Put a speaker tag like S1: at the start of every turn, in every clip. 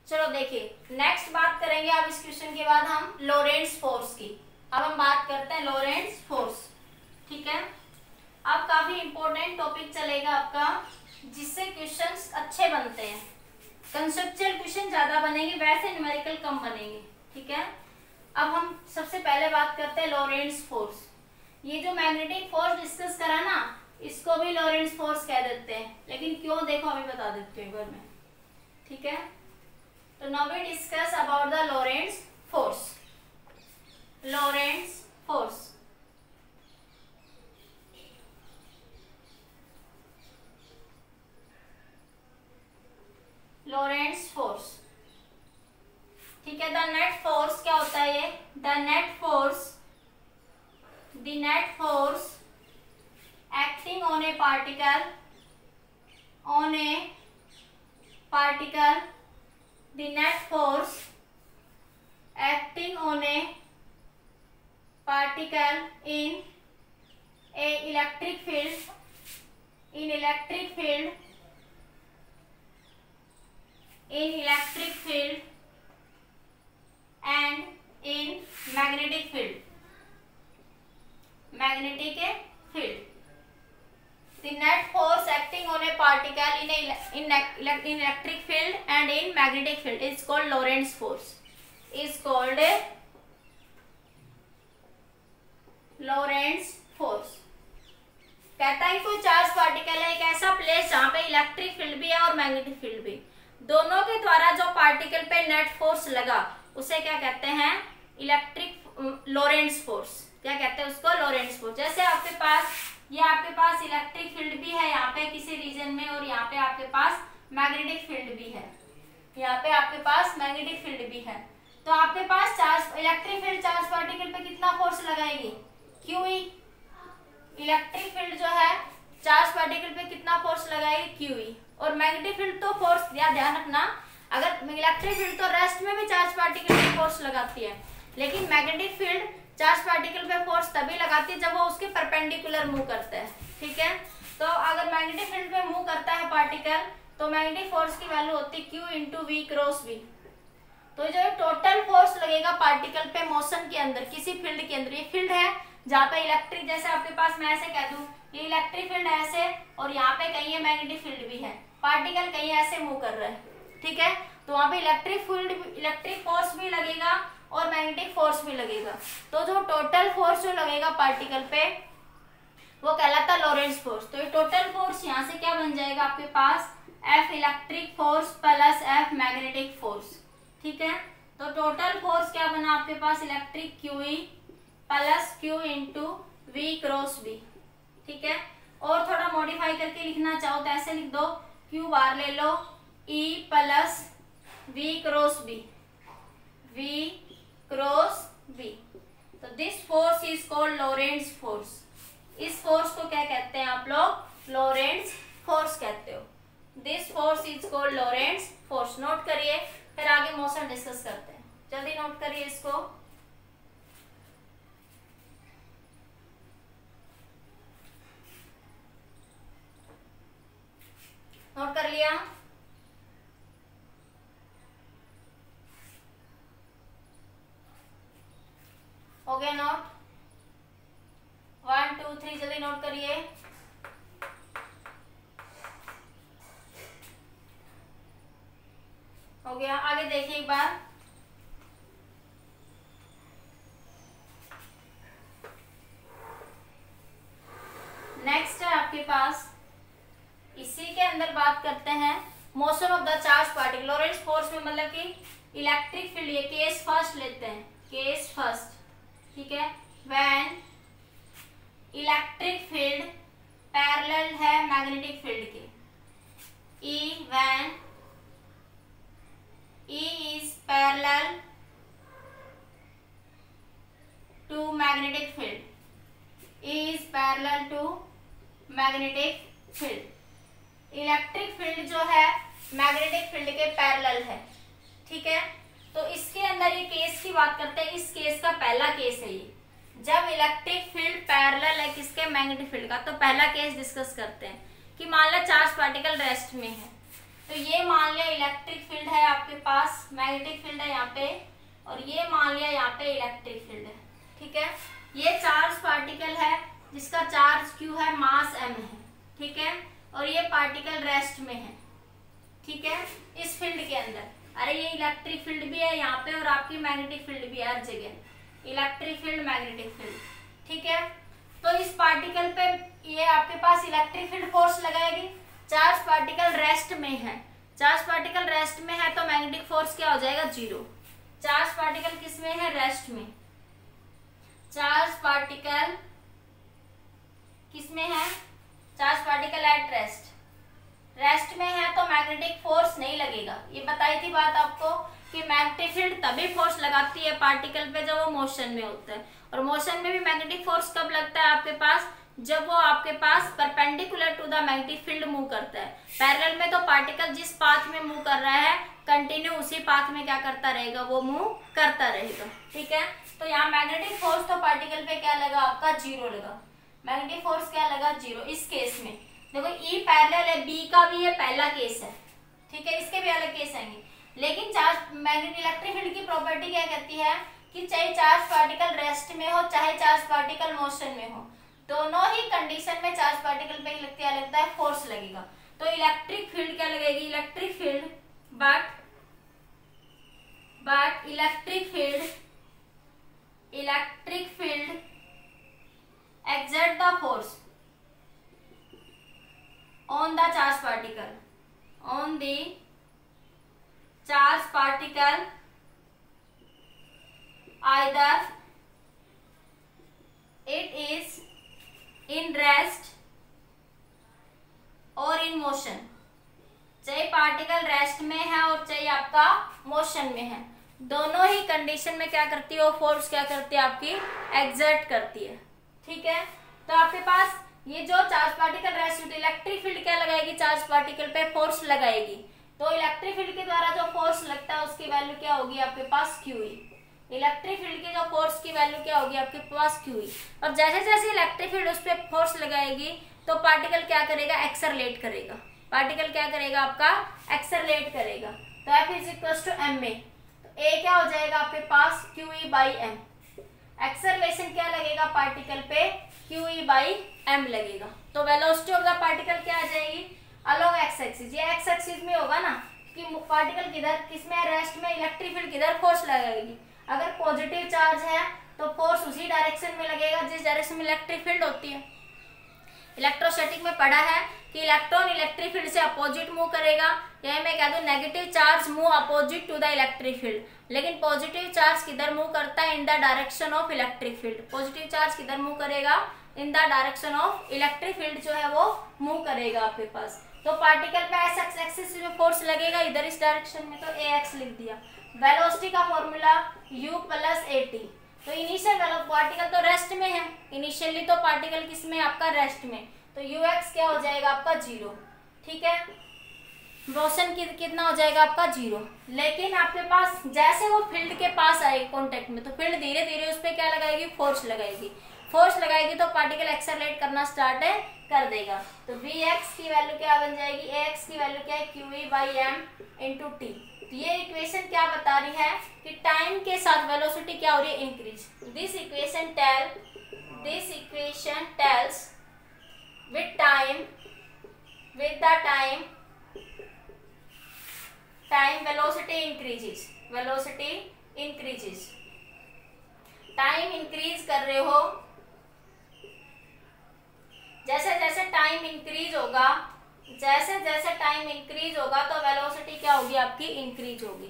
S1: चलो देखिए नेक्स्ट बात करेंगे अब इस क्वेश्चन के बाद हम लोरेंट्ज फोर्स की। अब हम बात करते हैं लोरेंट्ज फोर्स। ठीक है, अब काफी इंपॉर्टेंट टॉपिक चलेगा आपका, जिससे क्वेश्चंस अच्छे बनते हैं। कंसेप्चुअल क्वेश्चन ज्यादा बनेंगे, वैसे न्यूमेरिकल कम बनेंगे। ठीक है, अब हम सबसे पहले बात करते हैं लोरेंट्ज फोर्स। ये जो मैग्नेटिक फोर्स डिस्कस करा ना, इसको भी लोरेंट्ज फोर्स कह देते हैं, लेकिन क्यों देखो अभी बता देती हूँ एक बार मैं। ठीक है, तो now we discuss about the Lorentz force. Lorentz force, Lorentz force. ठीक है, द नेट फोर्स क्या होता है ये? The net force acting on a particle, the net force acting on a particle in a electric field, in electric field and in magnetic field, the net force acting on a particle in electric field and in magnetic field is called Lorentz force, is called Lorentz force। कहता है कोई charge particle है, एक ऐसा place जहां पे electric field भी है और मैग्नेटिक फील्ड भी, दोनों के द्वारा जो पार्टिकल पे नेट फोर्स लगा उसे क्या कहते हैं? Electric Lorentz force. क्या कहते हैं उसको? Lorentz force. जैसे आपके पास इलेक्ट्रिक फील्ड भी है यहाँ पे किसी रीजन में, और यहाँ पे आपके पास मैग्नेटिक फील्ड भी है, यहाँ पे आपके पास मैग्नेटिक फील्ड भी है। तो आपके पास charge electric field charge particle पे कितना फोर्स लगाएगी? QE। इलेक्ट्रिक फील्ड जो है चार्ज पार्टिकल पे कितना फोर्स लगाएगी? QE। और मैग्नेटिक फील्ड तो फोर्स ध्यान रखना, अगर इलेक्ट्रिक फील्ड तो रेस्ट में भी चार्ज पार्टिकल पे फोर्स लगाती है, लेकिन मैग्नेटिक फील्ड चार्ज पार्टिकल पे फोर्स तभी लगाती है जब वो उसके परपेंडिकुलर मूव करता है। ठीक है, तो अगर मैग्नेटिक फील्ड पे मूव करता है पार्टिकल, तो मैग्नेटिक फोर्स की वैल्यू होती है Q into V cross V। तो जो टोटल फोर्स लगेगा पार्टिकल पे मोशन के अंदर, किसी फील्ड के अंदर, ये फील्ड है जहाँ पे इलेक्ट्रिक, जैसे आपके पास मैं ऐसे कह दूं ये इलेक्ट्रिक फील्ड ऐसे, और यहाँ पे कहीं ये मैग्नेटिक फील्ड भी है, पार्टिकल कहीं ऐसे मूव कर रहा है। ठीक है, तो वहाँ पे इलेक्ट्रिक फोर्स भी लगेगा और मैग्नेटिक फोर्स भी लगेगा। तो जो टोटल फोर्स जो लगेगा पार्टिकल पे वो कहलाता है लोरेंट्ज फोर्स। तो ये टोटल फोर्स यहाँ से क्या बन जाएगा आपके पास? F electric force plus F magnetic force. ठीक है, तो टोटल फोर्स क्या बना आपके पास? Electric QE plus Q into V cross V। ठीक है, और थोड़ा मॉडिफाई करके लिखना चाहो तो ऐसे लिख दो, Q बार ले लो E plus V cross V, V cross V। तो this force is called Lorentz force. इस फोर्स को क्या कहते हैं आप लोग? लोरेंट्ज फोर्स कहते हो। This force is called Lorentz force. Note करिए, फिर आगे मोशन डिस्कस करते हैं। जल्दी नोट करिए इसको। नोट कर लिया? हो गया नोट? 1 2 3 जल्दी नोट करिए। हो गया, आगे देखिए एक बार। नेक्स्ट है आपके पास, इसी के अंदर बात करते हैं motion of the charge particle. Lorentz force में मतलब कि इलेक्ट्रिक फील्ड, ये केस फर्स्ट लेते हैं, केस फर्स्ट। ठीक है, व्हेन इलेक्ट्रिक फील्ड पैरेलल है मैग्नेटिक फील्ड के, when E is parallel to magnetic field, E is parallel to magnetic field। Electric field जो है मैग्नेटिक फील्ड के पैरेलल है। ठीक है, तो इसके अंदर ये केस की बात करते हैं। इस केस का पहला केस है ये, जब इलेक्ट्रिक फील्ड पैरेलल है किसके? मैग्नेटिक फील्ड का। तो पहला केस डिस्कस करते हैं कि मान लो चार्ज पार्टिकल रेस्ट में है, तो ये मान लिया इलेक्ट्रिक फील्ड है आपके पास, मैग्नेटिक फील्ड है यहाँ पे, और ये मान लिया यहाँ पे इलेक्ट्रिक फील्ड है। ठीक है, ये चार्ज पार्टिकल है जिसका चार्ज Q है, मास M है। ठीक है, और ये पार्टिकल रेस्ट में है। ठीक है, इस फील्ड के अंदर। अरे ये इलेक्ट्रिक फील्ड भी है यहाँ पे और आपकी मैग्नेटिक फील्ड भी है, हर जगह इलेक्ट्रिक फील्ड, मैग्नेटिक फील्ड। ठीक है, तो इस पार्टिकल पे ये आपके पास इलेक्ट्रिक फील्ड फोर्स लगाएगी। चार्ज पार्टिकल रेस्ट में है, चार्ज पार्टिकल रेस्ट में है तो मैग्नेटिक फोर्स क्या हो जाएगा, 0। चार्ज पार्टिकल किस में है, रेस्ट में। चार्ज पार्टिकल किस में है, charge particle at rest, rest में है तो मैग्नेटिक फोर्स नहीं लगेगा। ये बताई थी बात आपको कि मैग्नेटिक फील्ड तभी फोर्स लगाती है पार्टिकल पे जब वो मोशन में होता है, और मोशन में भी मैग्नेटिक फोर्स कब लगता है आपके पास, जब वो आपके पास perpendicular to the magnetic field move करता है। पैरेलल में तो पार्टिकल जिस पाथ में मूव कर रहा है कंटिन्यू उसी पाथ में क्या करता रहेगा, वो मूव करता रहेगा। ठीक है, तो यहाँ मैग्नेटिक फोर्स तो पार्टिकल पे क्या लगा आपका, 0 लगा। मैग्नेटिक फोर्स क्या लगा, 0। इस केस में देखो E पैरेलल है, B का भी ये पहला केस है। ठीक है, इसके भी अलग केस आएंगे, लेकिन चार्ज मैग्नेटिक इलेक्ट्रिक फील्ड की प्रॉपर्टी क्या कहती है कि चाहे चार्ज पार्टिकल रेस्ट में हो चाहे चार्ज पार्टिकल मोशन में हो, दोनों ही कंडीशन में चार्ज पार्टिकल पे क्या लगता है, फोर्स लगेगा। तो इलेक्ट्रिक फील्ड क्या लगेगी, electric field but electric field exert the force on the charge particle either it is in rest और in motion। चाहे पार्टिकल रेस्ट में है और चाहे आपका मोशन में है, दोनों ही कंडीशन में क्या करती है, वो फोर्स क्या करती है, आपकी एक्सर्ट करती है। ठीक है, तो आपके पास ये जो चार्ज पार्टिकल रेस्ट होती है, इलेक्ट्रिक फील्ड क्या लगाएगी, चार्ज पार्टिकल पे फोर्स लगाएगी। तो इलेक्ट्रिक फील्ड के द्वारा जो फोर्स लगता है उसकी वैल्यू क्या होगी आपके पास, QE। इलेक्ट्रिक फील्ड की जो फोर्स की वैल्यू क्या होगी आपके पास, QE। अब जैसे जैसे इलेक्ट्रिक फील्ड उस पर फोर्स लगाएगी तो पार्टिकल क्या करेगा, एक्सेलरेट करेगा। पार्टिकल क्या करेगा आपका, एक्सेलरेट करेगा। तो F is equal to ma, तो A क्या हो जाएगा आपके पास, QE बाई M। एक्सेलरेशन क्या लगेगा पार्टिकल पे, QE बाई M लगेगा। तो वेलोसिटी ऑफ द पार्टिकल क्या आ जाएगी, अलोंग एक्स एक्सिस। ये एक्स एक्सिस में होगा ना कि पार्टिकल किधर, किसमें, रेस्ट में, इलेक्ट्रिक फील्ड किधर फोर्स लगाएगी। अगर पॉजिटिव चार्ज है तो फोर्स उसी डायरेक्शन में लगेगा जिस डायरेक्शन में इलेक्ट्रिक फील्ड होती है। इलेक्ट्रोस्टैटिक में पढ़ा है कि इलेक्ट्रॉन इलेक्ट्रिक फील्ड से अपोजिट मूव करेगा, या मैं कह दूं negative charge move opposite to the electric field. लेकिन पॉजिटिव चार्ज किधर मूव करता है, in the direction of electric field. Positive charge किधर मूव करेगा, in the direction of electric field जो है वो मूव करेगा आपके पास। तो पार्टिकल पे एक्स एक्सिस में फोर्स लगेगा इधर इस डायरेक्शन में, तो ax लिख दिया। वेलोसिटी का फॉर्मूला u प्लस at। तो इनिशियल पार्टिकल तो रेस्ट में है, इनिशियली तो पार्टिकल किसमें आपका, रेस्ट में, तो ux क्या हो जाएगा आपका 0। ठीक है, मोशन कितना हो जाएगा आपका 0। लेकिन आपके पास जैसे वो फील्ड के पास आएगी कांटेक्ट में, तो फील्ड धीरे धीरे उस पर क्या लगाएगी, फोर्स लगाएगी। फोर्स लगाएगी तो पार्टिकल एक्सेलरेट करना स्टार्ट कर देगा। तो Vx की वैल्यू क्या बन जाएगी, Ax की वैल्यू क्या है, QE by M into T. तो ये इक्वेशन क्या बता रही है कि टाइम के साथ वेलोसिटी क्या हो रही है, increase. This equation tells with the time velocity increases। Time increase कर रहे हो, जैसे जैसे टाइम इंक्रीज होगा तो वेलोसिटी क्या होगी आपकी, इंक्रीज होगी।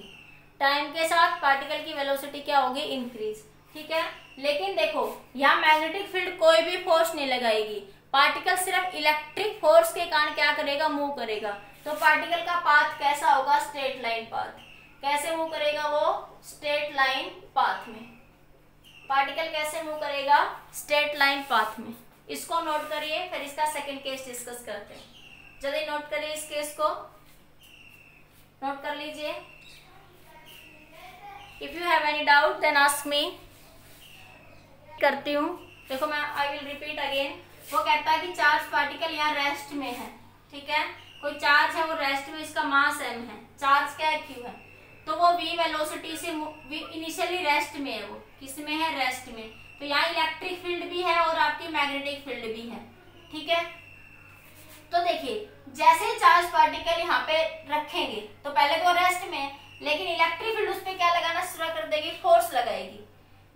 S1: टाइम के साथ पार्टिकल की वेलोसिटी क्या होगी, इंक्रीज। ठीक है, लेकिन देखो यहाँ मैग्नेटिक फील्ड कोई भी फोर्स नहीं लगाएगी, पार्टिकल सिर्फ इलेक्ट्रिक फोर्स के कारण क्या करेगा, मूव करेगा। तो पार्टिकल का पाथ कैसा होगा, स्ट्रेट लाइन पाथ। कैसे मूव करेगा वो, स्ट्रेट लाइन पाथ में। पार्टिकल कैसे मूव करेगा, स्ट्रेट लाइन पाथ में। इसको नोट करिए, फिर इसका सेकंड केस डिस्कस करते हैं। जल्दी नोट करिए, इस केस को नोट कर लीजिए। If you have any doubt then ask me. करती हूँ, देखो मैं आई विल रिपीट अगेन। वो कहता है कि चार्ज पार्टिकल यहाँ रेस्ट में है, ठीक है, कोई चार्ज है वो रेस्ट में, इसका मास m है, चार्ज क्या है q है, तो वो v वेलोसिटी से इनिशियली रेस्ट में है, वो किस में है, रेस्ट में। तो यहाँ इलेक्ट्रिक फील्ड भी है और आपकी मैग्नेटिक फील्ड भी है, ठीक है। तो देखिए जैसे चार्ज पार्टिकल यहाँ पे रखेंगे तो पहले तो रेस्ट में है, लेकिन इलेक्ट्रिक फील्ड उस पर क्या लगाना शुरू कर देगी, फोर्स लगाएगी।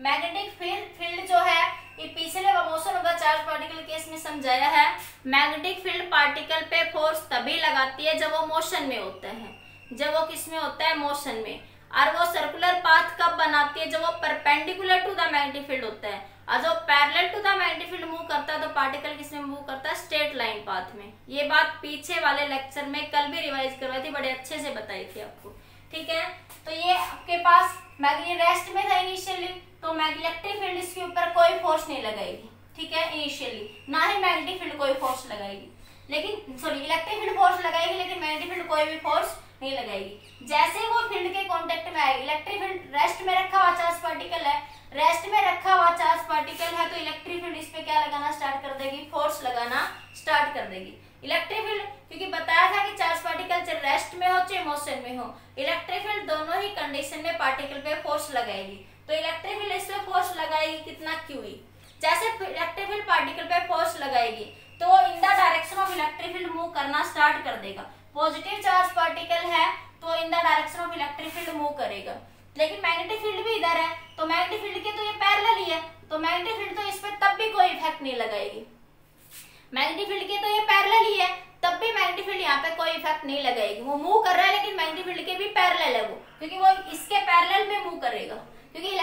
S1: मैग्नेटिक फील्ड जो है, ये पिछले motion of the charge particle case में समझाया है, मैग्नेटिक फील्ड पार्टिकल पे फोर्स तभी लगाती है जब वो मोशन में होता है, जब वो किस में होता है, मोशन में। और वो सर्कुलर पाथ कब बनाती है, जब वो perpendicular to the magnetic field होता है, और जो parallel to the magnetic field move करता है तो पार्टिकल किस में मूव करता है, स्ट्रेट लाइन पाथ में। ये बात पीछे वाले लेक्चर में कल भी रिवाइज करवाई थी, बड़े अच्छे से बताई थी आपको, ठीक है। तो ये आपके पास मैग्नेटिक रेस्ट में था इनिशियली, तो इलेक्ट्रिक फील्ड इसके ऊपर कोई फोर्स नहीं लगाएगी, ठीक है, इनिशियली, ना ही मैग्नेटिक फील्ड कोई फोर्स लगाएगी, लेकिन सॉरी इलेक्ट्रिक फील्ड फोर्स लगाएगी लेकिन मैग्नेटिक फील्ड कोई भी फोर्स नहीं लगाएगी। जैसे ही वो फील्ड के कांटेक्ट में आएगी, इलेक्ट्रिक फील्ड रेस्ट में रखा हुआ चार्ज पार्टिकल है, रेस्ट में रखा हुआ चार्ज पार्टिकल है, तो इलेक्ट्रिक फील्ड इस पे क्या लगाना स्टार्ट कर देगी, फोर्स लगाना स्टार्ट कर देगी। इलेक्ट्रिक फील्ड, क्योंकि बताया था कि चार्ज पार्टिकल चाहे रेस्ट में हो चाहे मोशन में हो, इलेक्ट्रिक फील्ड दोनों ही कंडीशन में पार्टिकल पे फोर्स लगाएगी। तो इलेक्ट्रिक फील्ड इस पे फोर्स लगाएगी कितना, QE। जैसे इलेक्ट्रिक फील्ड पार्टिकल पे फोर्स लगाएगी तो वो इन the direction of electric field move करना स्टार्ट कर देगा। पॉजिटिव चार्ज पार्टिकल है तो इन the direction of electric field move करेगा, लेकिन मैग्नेटिक फील्ड भी इधर है, तो मैग्नेटिक फील्ड के तो ये पैरेलल ही है, तो मैग्नेटिक फील्ड तो इस पे तब भी कोई इफेक्ट नहीं लगाएगी। मैग्नेटिक फील्ड के तो ये पैरेलल ही है, तब भी मैग्नेटिक फील्ड यहाँ पे कोई इफेक्ट नहीं लगाएगी। वो मूव कर रहा है लेकिन मैग्नेटिक फील्ड के भी पैरेलल है वो, क्योंकि वो इसके पैरेलल में मूव करेगा, क्योंकि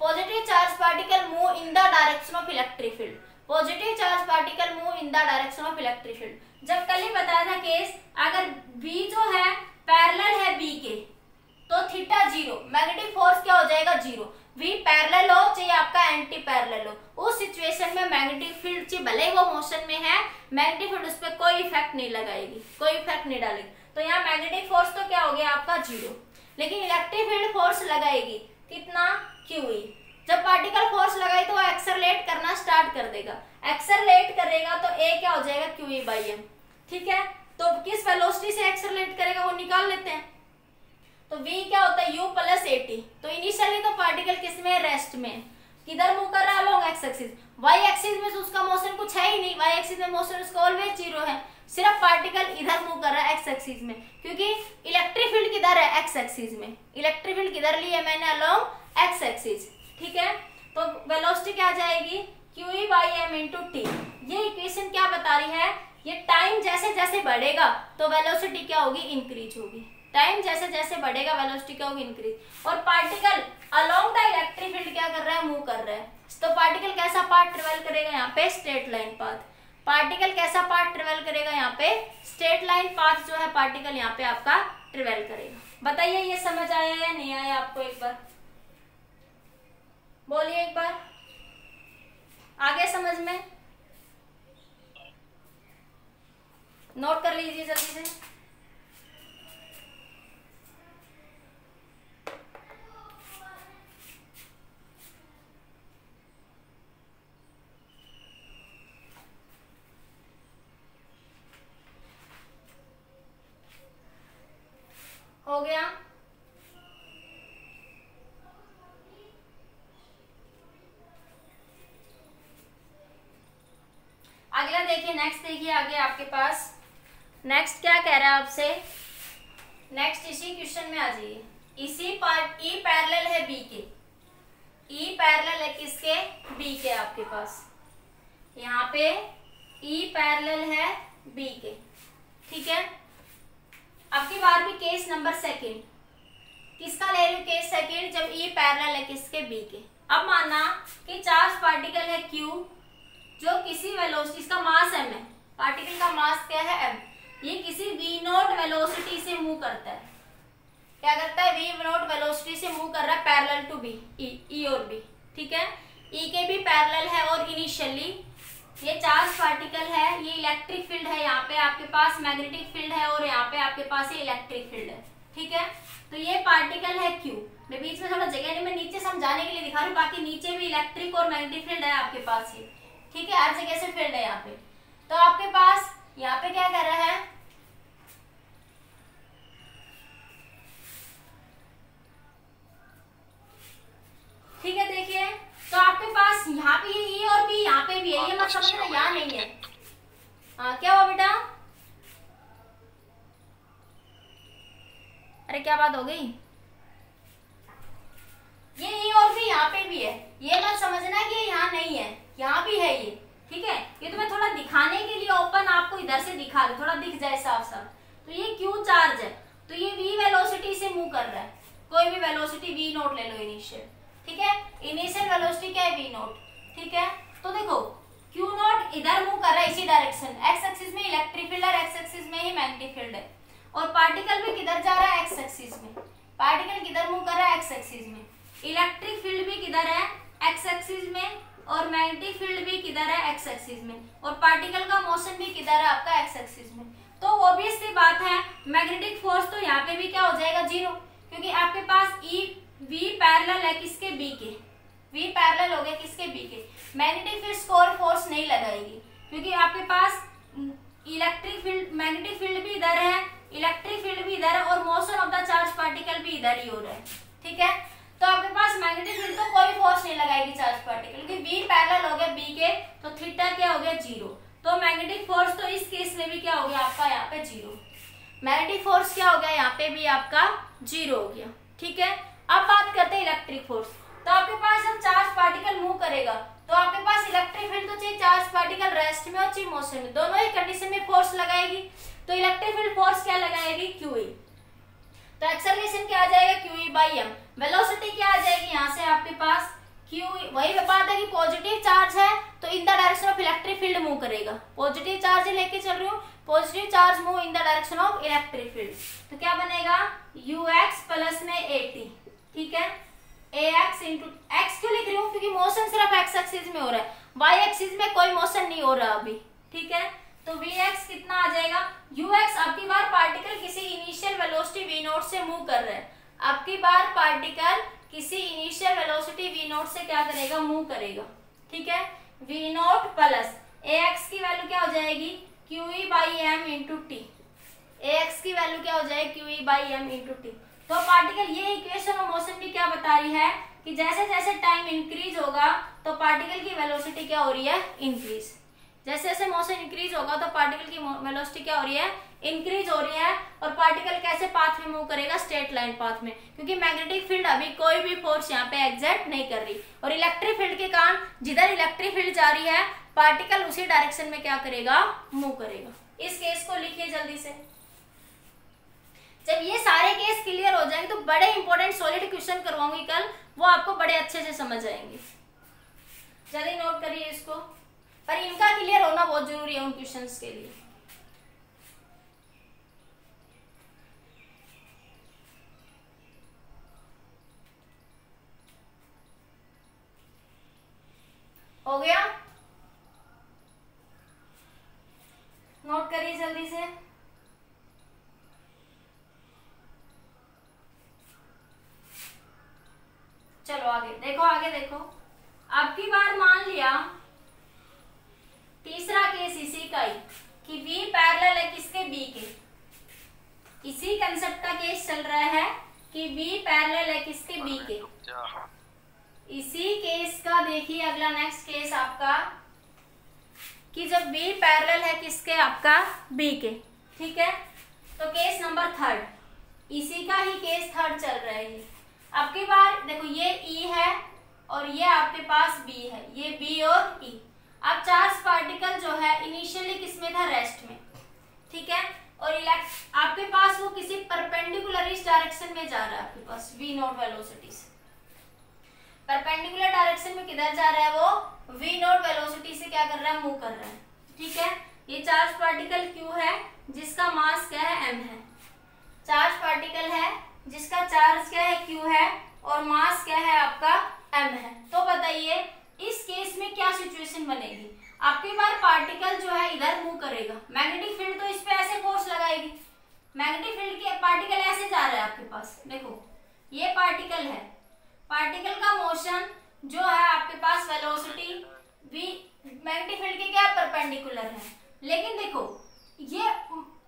S1: positive charge particle move in the direction of electric field, positive charge particle move in the direction of electric field. जब कल ही बताया था केस, अगर V जो है पैरेलल है B के तो थीटा 0, मैग्नेटिक फोर्स क्या हो जाएगा, 0। V पैरेलल हो चाहे आपका एंटी पैरेलल हो, उस सिचुएशन में मैग्नेटिक फील्ड चाहे भले ही वो मोशन में है, मैग्नेटिक फील्ड उस पर कोई इफेक्ट नहीं लगाएगी, कोई इफेक्ट नहीं डालेगी। तो यहाँ मैग्नेटिक फोर्स तो क्या हो गया आपका 0, लेकिन इलेक्ट्रिक फील्ड फोर्स लगाएगी कितना, QE। जब पार्टिकल फोर्स लगाई तो वो एक्सेलरेट करना स्टार्ट कर देगा, एक्सेलरेट करेगा तो A क्या हो जाएगा, QE/m, ठीक है। तो किस वेलोसिटी से एक्सेलरेट करेगा वो निकाल लेते हैं। तो V क्या होता है, U + AT। तो इनिशियली तो पार्टिकल किस में, रेस्ट में, किधर मूव कर रहा है, along X axis. Y axis में तो उसका मोशन कुछ है ही नहीं, Y एक्सिस में मोशन उसका ऑलवेज 0 है, सिर्फ पार्टिकल इधर मूव कर रहा है एक्स एक्सिस में, क्योंकि इलेक्ट्रिक फील्ड किधर है, एक्स एक्सिस में। इलेक्ट्रिक फील्ड किधर ली है मैंने, अलोंग एक्स एक्सिस, ठीक है। तो वेलोसिटी क्या आ जाएगी, QE/m × t। ये इक्वेशन क्या बता रही है, ये टाइम जैसे जैसे बढ़ेगा तो वेलोसिटी क्या होगी, इंक्रीज होगी। टाइम जैसे जैसे बढ़ेगा वेलोसिटी क्या होगी, इंक्रीज। और particle along the electric field क्या कर रहा है, मूव कर रहा है। तो पार्टिकल कैसा पाथ ट्रेवल करेगा, यहाँ पे स्ट्रेट लाइन पाथ। पार्टिकल कैसा पाथ ट्रेवल करेगा, यहाँ पे स्ट्रेट लाइन पाथ जो है पार्टिकल यहाँ पे आपका ट्रेवल करेगा। बताइए ये समझ आया या नहीं आया आपको, एक बार बोलिए, एक बार आगे समझ में, नोट कर लीजिए जल्दी से। हो गया, अगला देखिए, नेक्स्ट देखिए आगे आपके पास नेक्स्ट क्या कह रहा है आपसे। नेक्स्ट इसी क्वेश्चन में आ जाइए। इसी पार्ट E पैरेलल है B के, E पैरेलल है किसके, B के। आपके पास यहाँ पे E पैरेलल है B के, ठीक है। अब की बार भी केस नंबर सेकंड, किसका ले रही हूँ केस सेकंड, जब E पैरेलल है किसके, B के। अब माना कि चार्ज पार्टिकल है Q जो किसी वेलोसिटी, इसका मास m है, पार्टिकल का मास क्या है m, ये किसी v0 वेलोसिटी से मूव करता है। क्या करता है, v0 वेलोसिटी से मूव कर रहा है पैरेलल टू B, E और B, ठीक है। E के भी पैरेलल है और इनिशियली ये चार्ज पार्टिकल है, ये इलेक्ट्रिक फील्ड है, यहाँ पे आपके पास मैग्नेटिक फील्ड है और यहाँ पे आपके पास ये इलेक्ट्रिक फील्ड है, ठीक है। तो ये पार्टिकल है Q, मैं बीच में थोड़ा जगह नहीं, मैं नीचे समझाने के लिए दिखा रही हूँ, बाकी नीचे भी इलेक्ट्रिक और मैग्नेटिक फील्ड है आपके पास ये, ठीक है, हर जगह से फील्ड है यहाँ पे। तो आपके पास यहाँ पे क्या कर रहा है, ठीक है, देखिए तो आपके पास यहाँ पे ये ई और बी यहाँ पे भी है, ये मत समझना यहाँ नहीं है। हाँ क्या हुआ बेटा, अरे क्या बात हो गई, ये ई और बी यहाँ पे भी है, ये मत समझना कि ये यहाँ नहीं है, यहाँ भी है ये। ठीक है, ये तो मैं थोड़ा दिखाने के लिए ओपन आपको इधर से दिखा दूं, थोड़ा दिख जाए साफ साफ। तो ये क्यू चार्ज है, तो ये वी वेलोसिटी से मूव कर रहा है, कोई भी वेलोसिटी वी नोट ले लो इनिशियल। ठीक है, इनिशियल वेलोसिटी क्या है, वी नोट। ठीक है, तो देखो क्यू नोट इधर मूव कर रहा है इसी डायरेक्शन, एक्स एक्सिस में इलेक्ट्रिक फील्ड और एक्स एक्सिस में ही मैग्नेटिक फील्ड है, और पार्टिकल भी किधर जा रहा है, एक्स एक्सिस में। पार्टिकल किधर मूव कर रहा है, एक्स एक्सिस में। इलेक्ट्रिक फील्ड भी किधर है, एक्स एक्सिस में, और मैग्नेटिक फील्ड भी किधर है, एक्स एक्सिस में, और पार्टिकल का मोशन भी किधर है, आपका एक्स एक्सिस में। तो ऑब्वियस सी बात है मैग्नेटिक फोर्स तो यहाँ पे भी क्या हो जाएगा, जीरो, क्योंकि आपके पास ई वी पैरेलल है किसके, बी के, वी पैरेलल हो गया किसके, बी के। मैग्नेटिक फील्ड स्कोर फोर्स नहीं लगाएगी, क्योंकि आपके पास इलेक्ट्रिक फील्ड, मैग्नेटिक फील्ड भी इधर है, इलेक्ट्रिक फील्ड भी इधर है, और motion of the charge particle भी इधर ही हो रहा है। ठीक है, तो आपके पास मैग्नेटिक फील्ड तो कोई फोर्स नहीं लगाएगी चार्ज पार्टिकल, क्योंकि वी पैरेलल हो गया बी के, तो थीटा क्या हो गया, जीरो। तो मैग्नेटिक फोर्स तो इस केस में भी क्या हो गया आपका, यहाँ पे जीरो। मैग्नेटिक फोर्स क्या हो गया, यहाँ पे भी आपका जीरो हो गया। ठीक है, अब बात करते हैं इलेक्ट्रिक फोर्स। तो आपके पास जब चार्ज पार्टिकल मूव करेगा तो आपके पास इलेक्ट्रिक फील्ड तो चाहिए चार्ज पार्टिकल रेस्ट में और चाहिए मोशन में, दोनों ही कंडीशन में फोर्स लगाएगी। तो इलेक्ट्रिक फील्ड फोर्स क्या लगाएगी, क्यूई। तो एक्सेलरेशन क्या आ जाएगा, क्यूई बाई एम। वेलोसिटी क्या आ जाएगी यहाँ से आपके पास, क्यूई। वही बात है कि पॉजिटिव चार्ज है तो इन the direction of electric field move करेगा, पॉजिटिव चार्ज लेके चल रही हूँ, positive charge move in the direction of electric field. तो क्या बनेगा, यू एक्स प्लस में ए टी। ठीक है, ए एक्स इंटू एक्स क्यों लिख रही हूँ, क्योंकि मोशन सिर्फ एक्स एक्सिस में हो रहा है, वाई एक्सिस में कोई मोशन नहीं हो रहा अभी। ठीक है, तो वी एक्स कितना आ जाएगा, यू एक्स। अब की बार पार्टिकल किसी इनिशियल वेलोसिटी वी नोट से मूव कर रहा है, अब की बार पार्टिकल किसी इनिशियल वेलोसिटी वी नोट से क्या करेगा, मूव करेगा। ठीक है, V naught plus A X की वैल्यू क्या हो जाएगी, Q E by M into T. A X की वैल्यू क्या हो जाएगी, Q E by M into T. तो पार्टिकल, ये इक्वेशन ऑफ मोशन भी क्या बता रही है कि जैसे जैसे टाइम इंक्रीज होगा तो पार्टिकल की वेलोसिटी क्या हो रही है, इंक्रीज। जैसे जैसे मोशन इंक्रीज होगा तो पार्टिकल की वेलोसिटी क्या हो रही है, इंक्रीज हो रही है। और पार्टिकल कैसे पाथ में मूव करेगा, स्ट्रेट लाइन पाथ में, क्योंकि मैग्नेटिक फील्ड अभी कोई भी फोर्स यहाँ पे एग्जर्ट नहीं कर रही, और इलेक्ट्रिक फील्ड के कारण जिधर इलेक्ट्रिक फील्ड जा रही है पार्टिकल उसी डायरेक्शन में क्या करेगा, मूव करेगा। इस केस को लिखिए जल्दी से। जब ये सारे केस क्लियर हो जाएंगे तो बड़े इंपॉर्टेंट सॉलिड क्वेश्चन करवाऊंगी कल, वो आपको बड़े अच्छे से समझ आएंगे। जल्दी नोट करिए इसको, पर इनका क्लियर होना बहुत जरूरी है उन क्वेश्चंस के लिए। हो गया, नोट करिए जल्दी से। चलो आगे देखो, आगे देखो। अब की बार मान लिया तीसरा केस इसी का ही कि V पैरेलल है किसके, B के। इसी कंसेप्ट का केस चल रहा है कि V पैरेलल है किसके, B के। इसी केस का देखिए अगला नेक्स्ट केस आपका कि जब B पैरेलल है किसके, आपका B के। ठीक है, तो केस नंबर थर्ड, इसी का ही केस थर्ड चल रहा है। अब की बार देखो ये E है और ये आपके पास B है, ये B और E। अब चार्ज पार्टिकल जो है इनिशियली किसमें था, रेस्ट में। ठीक है, और आपके पास वो किसी परपेंडिकुलर इस डायरेक्शन में जा रहा है, आपके पास V नोट वेलोसिटी से परपेंडिकुलर डायरेक्शन में किधर जा रहा है, वो V नोट वेलोसिटी से क्या कर रहा है, मूव कर रहा है। ठीक है, ये चार्ज पार्टिकल Q है जिसका मास क्या है, M है। चार्ज पार्टिकल है जिसका चार्ज क्या है, Q है, और मास क्या है आपका, M है। तो बताइए इस केस में क्या सिचुएशन बनेगी। आपकी बार पार्टिकल जो है इधर मूव करेगा, मैग्नेटिक फील्ड तो इस पे ऐसे फोर्स लगाएगी, मैग्नेटिक फील्ड के पार्टिकल ऐसे जा रहा है आपके पास, देखो ये पार्टिकल है, पार्टिकल का मोशन जो है आपके पास वेलोसिटी v मैग्नेटिक फील्ड के क्या परपेंडिकुलर है। लेकिन देखो ये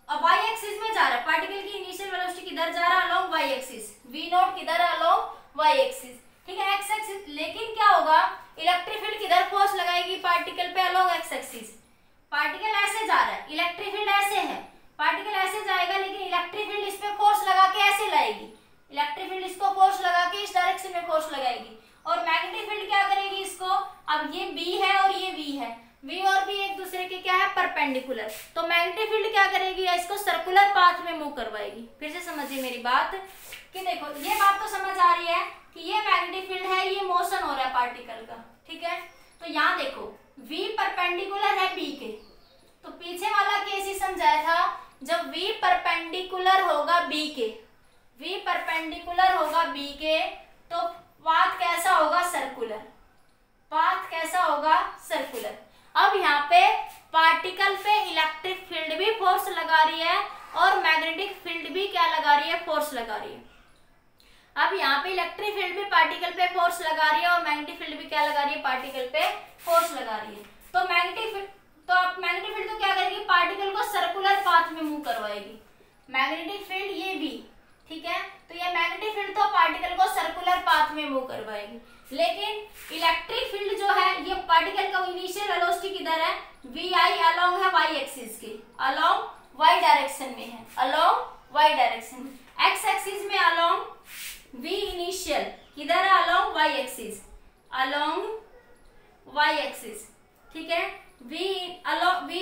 S1: y एक्सिस में जा रहा है, पार्टिकल की इनिशियल वेलोसिटी किधर जा रहा है, along y axis, v not किधर है, अलोंग y एक्सिस। ठीक है, एक्स एक्सिस। लेकिन क्या होगा, इलेक्ट्रिक फील्ड किधर फोर्स लगाएगी पार्टिकल पे, अलोंग एक्स एक्सिस। पार्टिकल ऐसे जा रहा है, इलेक्ट्रिक फील्ड ऐसे है, पार्टिकल ऐसे जाएगा, लेकिन इलेक्ट्रिक फील्ड इस पे फोर्स लगा के ऐसे लाएगी, इलेक्ट्रिक फील्ड इसको फोर्स लगा के इस डायरेक्शन में फोर्स लगाएगी। और मैग्नेटिक फील्ड क्या करेगी इसको, अब ये बी है और ये वी है, वी और बी एक दूसरे के क्या है, परपेंडिकुलर, तो मैग्नेटिक फील्ड क्या करेगी, इसको सर्कुलर पाथ में मूव करवाएगी। फिर से समझिए मेरी बात कि देखो ये बात तो समझ आ रही है कि ये मैग्नेटिक फील्ड है, ये मोशन हो रहा है पार्टिकल का, ठीक है। तो यहाँ देखो V परपेंडिकुलर है B के, तो पीछे वाला केस ही समझाया था, जब V परपेंडिकुलर होगा B के, V परपेंडिकुलर होगा B के, तो पाथ कैसा होगा, सर्कुलर, पाथ कैसा होगा, सर्कुलर। अब यहाँ पे पार्टिकल पे इलेक्ट्रिक फील्ड भी फोर्स लगा रही है और मैग्नेटिक फील्ड भी क्या लगा रही है, फोर्स लगा रही है। अब यहाँ पे इलेक्ट्रिक फील्ड भी पार्टिकल पे फोर्स लगा रही है और मैग्नेटिक फील्ड भी क्या लगा रही है, पार्टिकल पे फोर्स लगा रही है। तो मैग्नेटिक फील्ड तो क्या करेगी, पार्टिकल को सर्कुलर पाथ में मूव करवाएगी। मैग्नेटिक फील्ड ये भी, ठीक है, तो ये मैग्नेटिक फील्ड तो पार्टिकल को सर्कुलर पाथ में मूव करवाएगी। लेकिन इलेक्ट्रिक फील्ड जो है, ये पार्टिकल का इनिशियल वेलोसिटी किधर है, वी आई अलोंग है वाई एक्सिस के, अलोंग वाई डायरेक्शन में है, अलोंग वाई डायरेक्शन में। एक्स एक्सिस में अलोंग v इनिशियल किधर है, along Y axis, along Y axis, ठीक है। v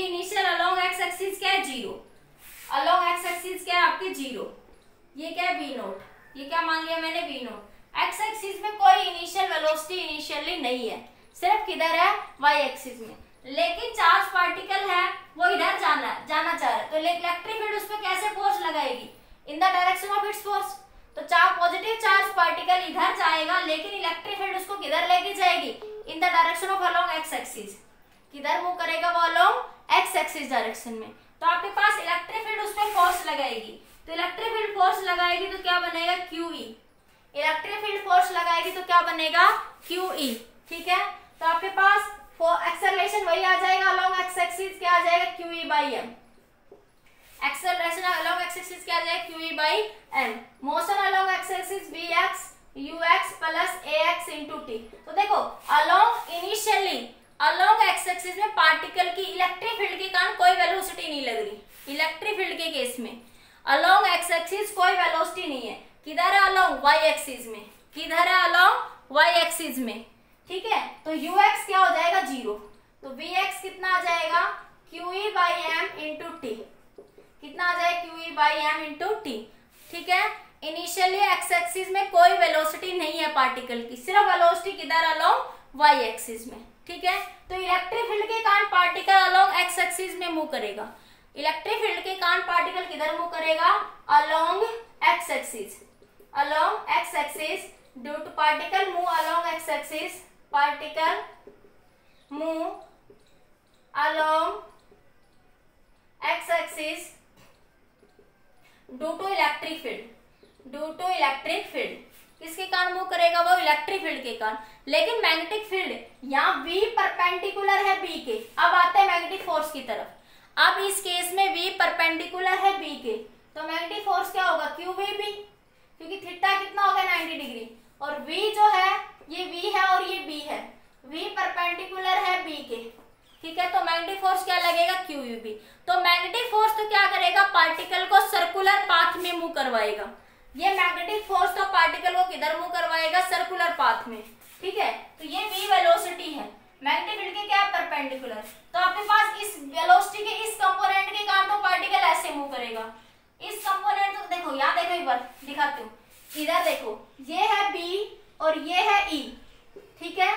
S1: initial along X axis क्या है, 0, अलोंग एक्स एक्सिस क्या है आपके 0, ये क्या है v नोट, ये क्या मान लिया मैंने, v नोट। एक्स एक्सिस में कोई इनिशियल वेलोसिटी इनिशियली नहीं है, सिर्फ किधर है, वाई एक्सिस में। लेकिन चार्ज पार्टिकल है, वो इधर जाना चाह रहा है, तो इलेक्ट्रिक फील्ड उस पर कैसे फोर्स लगाएगी, इन the direction of its force. तो पॉजिटिव चार्ज पार्टिकल इधर जाएगा, लेकिन इलेक्ट्रिक फील्ड उसको किधर लेके जाएगी, इन the direction of along X axis. किधर मूव करेगा वो, अलोंग एक्स एक्सिस डायरेक्शन में। तो आपके पास इलेक्ट्रिक फील्ड उस पर फोर्स लगाएगी, तो इलेक्ट्रिक फील्ड फोर्स लगाएगी तो क्या बनेगा, QE। इलेक्ट्रिक फील्ड फोर्स लगाएगी तो क्या बनेगा, QE, ठीक है। तो आपके पास एक्सेलरेशन वही आ जाएगा, अलोंग एक्स एक्सिस क्या आ जाएगा, QE/m। Acceleration along X axis क्या आ जाएगा, QE/m। Motion along X axis Vx ux plus ax into t। तो देखो along initially along X axis में पार्टिकल की इलेक्ट्रिक फील्ड के कारण कोई वेलोसिटी नहीं लग रही, इलेक्ट्रिक फील्ड के केस में अलोंग एक्स एक्सिस कोई वेलोसिटी नहीं है, किधर है, अलोंग वाई एक्सिस में, किधर है, अलोंग वाई एक्सिस में, ठीक है। तो ux क्या हो जाएगा, 0, तो Vx कितना आ जाएगा, QE/m इंटू t, कितना आ जाएगा, QE/m इंटू t, ठीक है। इनिशियली एक्स एक्सिस में कोई वेलोसिटी नहीं है पार्टिकल की, सिर्फ वेलोसिटी किधर, अलोंग वाई एक्सिस में, ठीक है। तो इलेक्ट्रिक फील्ड के कारण पार्टिकल अलोंग एक्स एक्सिस में मूव करेगा, इलेक्ट्रिक फील्ड के कारण पार्टिकल किधर मूव करेगा, along X axis, along X axis. Due to particle move along X axis, particle move along X axis due to electric field, due to electric field किसके कारण move करेगा, वो electric field के कारण। लेकिन magnetic field यहाँ V perpendicular है B के, अब आते हैं मैग्नेटिक फोर्स की तरफ। अब इस केस में V परपेंडिकुलर है B के, तो मैग्नेटिक फोर्स क्या होगा, QVB, क्योंकि थीटा कितना होगा 90 डिग्री, और V जो है ये V है और ये B है, V परपेंडिकुलर है B के, ठीक है। तो मैग्नेटिक फोर्स क्या लगेगा, QUB। तो मैग्नेटिक फोर्स तो क्या करेगा, पार्टिकल को सर्कुलर पाथ में मूव करवाएगा, ये मैग्नेटिक फोर्स तो पार्टिकल को किधर मूव करवाएगा, सर्कुलर पाथ में, ठीक है। तो ये v वेलोसिटी है, मैग्नेटिक फील्ड के क्या, परपेंडिकुलर। तो आपके पास इस वेलोसिटी के इस कंपोनेंट के कारण तो पार्टिकल ऐसे मूव करेगा, इस कंपोनेंट तो देखो, यहाँ देखो एक बार दिखाती हूँ, इधर देखो ये है B और ये है E, ठीक है,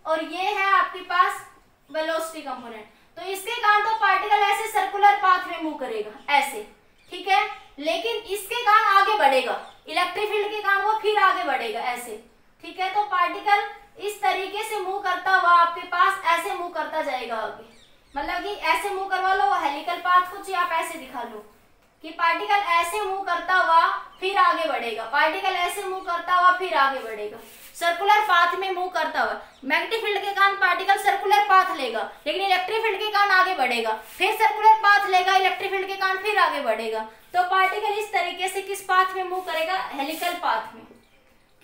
S1: और ये है आपके पास वेलोसिटी कंपोनेंट। तो इसके कारण तो पार्टिकल ऐसे सर्कुलर पाथ में मूव करेगा, ऐसे, ठीक है। लेकिन इसके कारण आगे बढ़ेगा, इलेक्ट्रिक फील्ड के कारण वो फिर आगे बढ़ेगा ऐसे, ठीक है। तो पार्टिकल इस तरीके से मूव करता हुआ आपके पास ऐसे मूव करता जाएगा आगे, मतलब कि ऐसे मूव करवा लो हेलिकल पाथ को, आप ऐसे दिखा लो कि पार्टिकल ऐसे मूव करता हुआ फिर आगे बढ़ेगा, पार्टिकल ऐसे मूव करता हुआ फिर आगे बढ़ेगा, सर्कुलर पाथ में मूव करता हुआ। मैग्नेटिक फील्ड के कारण पार्टिकल सर्कुलर पाथ लेगा, लेकिन इलेक्ट्रिक फील्ड के कारण आगे बढ़ेगा, फिर सर्कुलर पाथ लेगा, इलेक्ट्रिक फील्ड के कारण फिर आगे बढ़ेगा। तो पार्टिकल इस तरीके से किस पाथ में मूव करेगा, हेलिकल पाथ में,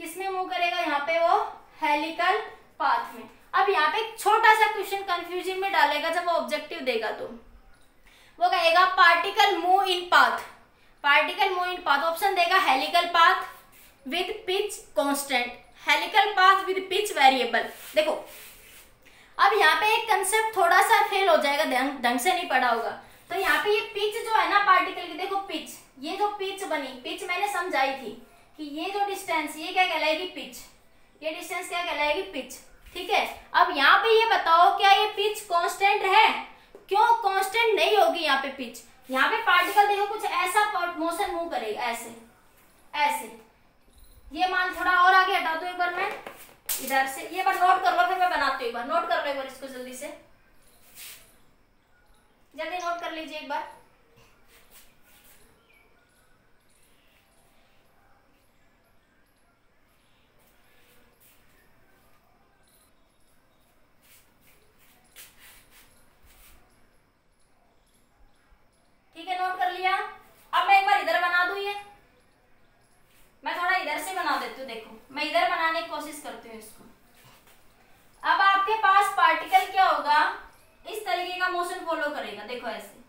S1: किस में मूव करेगा, यहाँ पे वो हेलिकल पाथ में। अब यहाँ पे एक छोटा सा क्वेश्चन कंफ्यूजन में डालेगा जब वो ऑब्जेक्टिव देगा, तो वो कहेगा particle move in path, particle move in path, option देगा helical path with pitch constant, helical path with pitch variable. देखो अब यहाँ पे एक कंसेप्ट थोड़ा सा फेल हो जाएगा, ढंग से नहीं पढ़ा होगा। तो यहाँ पे ये पिच जो है ना पार्टिकल की, देखो पिच, ये जो पिच बनी, पिच मैंने समझाई थी कि ये जो डिस्टेंस, ये क्या कहलाएगी, पिच, ये डिस्टेंस क्या कहलाएगी, पिच। ठीक है, अब यहाँ पे ये बताओ क्या ये पिच कांस्टेंट है, क्यों कांस्टेंट नहीं होगी यहाँ पे पिच। यहाँ पे पार्टिकल देखो कुछ ऐसा मोशन मूव करेगा, ऐसे ऐसे, ये मान थोड़ा और आगे हटा दो एक बार, मैं इधर से, ये बार नोट कर लो, फिर मैं बनाती हूँ एक बार, नोट कर लो एक बार इसको, जल्दी से जल्दी नोट कर लीजिए एक बार। ठीक है, नोट कर लिया। अब मैं एक बार इधर बना दूं, ये मैं थोड़ा इधर से बना देती हूँ, देखो मैं इधर बनाने की कोशिश करती हूँ इसको। अब आपके पास पार्टिकल क्या होगा, इस तरीके का मोशन फॉलो करेगा, देखो ऐसे,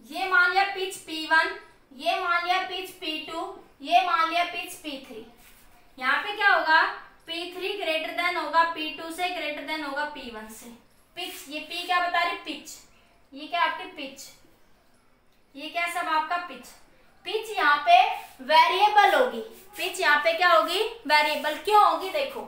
S1: ये मान लिया पिच P1, ये मान लिया पिच P2, ये मान लिया पिच P3। यहाँ पे क्या होगा, P3 ग्रेटर देन होगा P2 से, ग्रेटर देन होगा P1 से। पिच, ये P क्या बता रही, पिच, ये क्या आपकी पिच, ये क्या सब आपका पिच। पिच यहाँ पे वेरिएबल होगी, पिच यहाँ पे क्या होगी, वेरिएबल। क्यों होगी, देखो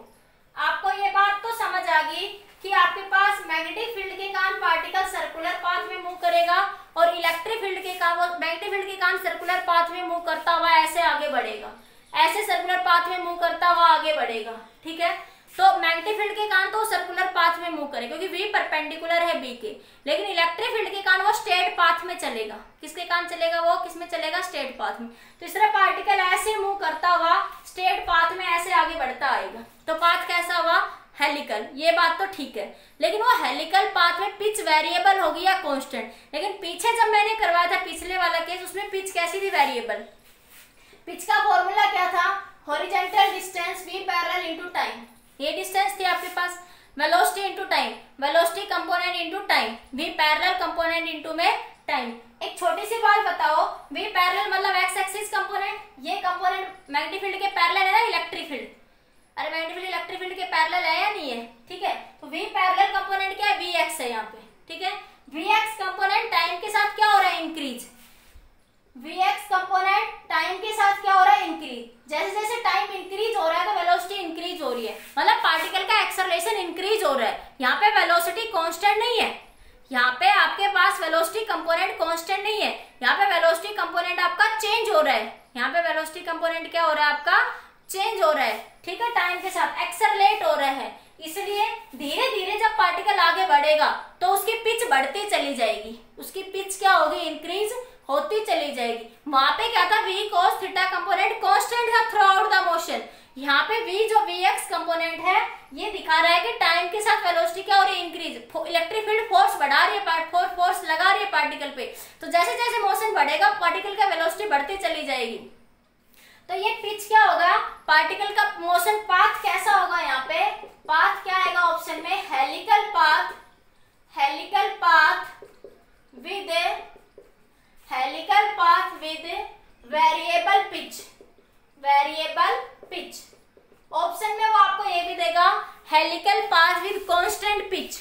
S1: आपको ये बात तो समझ आ गई कि आपके पास मैग्नेटिक फील्ड के कारण पार्टिकल सर्कुलर पाथ में मूव करेगा, और इलेक्ट्रिक फील्ड के कारण, मैग्नेटिक फील्ड के कारण सर्कुलर पाथ में मूव करता हुआ ऐसे आगे बढ़ेगा, ऐसे सर्कुलर पाथ में मूव करता हुआ आगे बढ़ेगा। ठीक है, तो मैग्नेटिक फील्ड के कारण तो सर्कुलर पाथ में मूव करेगा क्योंकि V परपेंडिकुलर है B के, लेकिन इलेक्ट्रिक फील्ड के कारण वो स्ट्रेट पाथ में चलेगा। किसके कारण चलेगा, वो किस में चलेगा, स्ट्रेट पाथ में। तो इस तरह पार्टिकल ऐसे मूव करता हुआ स्ट्रेट पाथ में ऐसे आगे बढ़ता आएगा, तो पाथ कैसा हुआ, हेलिकल। ये बात तो ठीक है, लेकिन वो हेलिकल पाथ में पिच वेरिएबल होगी या कांस्टेंट। लेकिन पीछे जब मैंने करवाया था पिछले वाला केस, उसमें पिच कैसी थी, वेरिएबल। पिच का फॉर्मूला क्या था, horizontal distance V parallel into time, ये डिस्टेंस थी आपके पास, velocity into time, velocity component into time, V parallel component into में टाइम। एक छोटी सी बात बताओ, V पैरेलल मतलब एक्स एक्सिस कंपोनेंट, ये कंपोनेंट मैग्नेटिक फील्ड के पैरेलल है ना, इलेक्ट्रिक फील्ड, अरे मैग्नेटिक फील्ड इलेक्ट्रिक फील्ड के पैरेलल है या नहीं है। ठीक है, तो V पैरेलल कंपोनेंट क्या है, Vx है यहाँ पे। ठीक है, Vx कंपोनेंट टाइम के साथ क्या हो रहा है, इंक्रीज, Vx कंपोनेंट टाइम के साथ क्या हो रहा है, इंक्रीज। जैसे जैसे टाइम इंक्रीज हो रहा है तो वेलोसिटी इंक्रीज हो रही है, मतलब पार्टिकल का एक्सेलरेशन इंक्रीज हो रहा है। यहाँ पे वेलोसिटी कांस्टेंट नहीं है, यहाँ पे आपके पास वेलोसिटी कंपोनेंट कांस्टेंट नहीं है, यहाँ पे वेलोसिटी कंपोनेंट आपका चेंज हो रहा है। यहाँ पे वेलोसिटी कंपोनेंट क्या हो रहा है, आपका चेंज हो रहा है। ठीक है, टाइम के साथ एक्सेलरेट हो रहा है, इसलिए धीरे धीरे जब पार्टिकल आगे बढ़ेगा तो उसकी पिच बढ़ती चली जाएगी, उसकी पिच क्या होगी, इंक्रीज होती चली जाएगी। वहां पे क्या था, V cos theta component constant था थ्रू आउट द मोशन। यहाँ पे V जो Vx कंपोनेंट है ये दिखा रहा है कि टाइम के साथ वेलोसिटी क्या हो रही है, इंक्रीज। इलेक्ट्रिक फील्ड फोर्स बढ़ा रही है, फोर्स लगा रही है पार्टिकल पे, तो जैसे जैसे मोशन बढ़ेगा पार्टिकल का वेलोसिटी बढ़ती चली जाएगी। तो ये पिच क्या होगा, पार्टिकल का मोशन पाथ कैसा होगा, यहाँ पे पाथ क्या आएगा ऑप्शन में, helical path, helical path with, helical path with variable pitch, variable pitch. Option में वो आपको ये भी देगा helical path with constant pitch,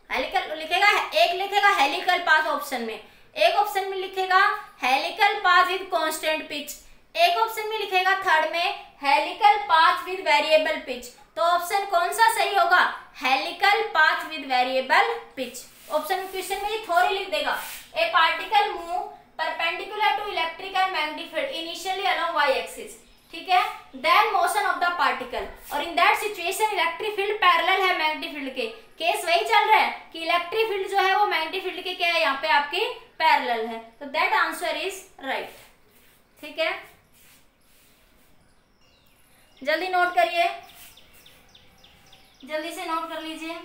S1: helical लिखेगा, एक लिखेगा हेलिकल पाथ ऑप्शन में, एक ऑप्शन में लिखेगा helical path with constant pitch, एक ऑप्शन में लिखेगा थर्ड में helical path with variable pitch. तो ऑप्शन कौन सा सही होगा, helical path with variable pitch. Option question में ये थ्योरी लिख देगा, a particle move perpendicular to electric and magnetic field initially along Y axis. ठीक है, then motion of the particle, और in that situation electric field parallel है magnetic field के। Case वही चल रहा है कि इलेक्ट्रिक फील्ड जो है वो मैग्नेटिक फील्ड के क्या है, यहाँ पे आपकी पैरेलल है, तो दैट आंसर इज राइट। ठीक है, जल्दी नोट करिए, जल्दी से नोट कर लीजिए।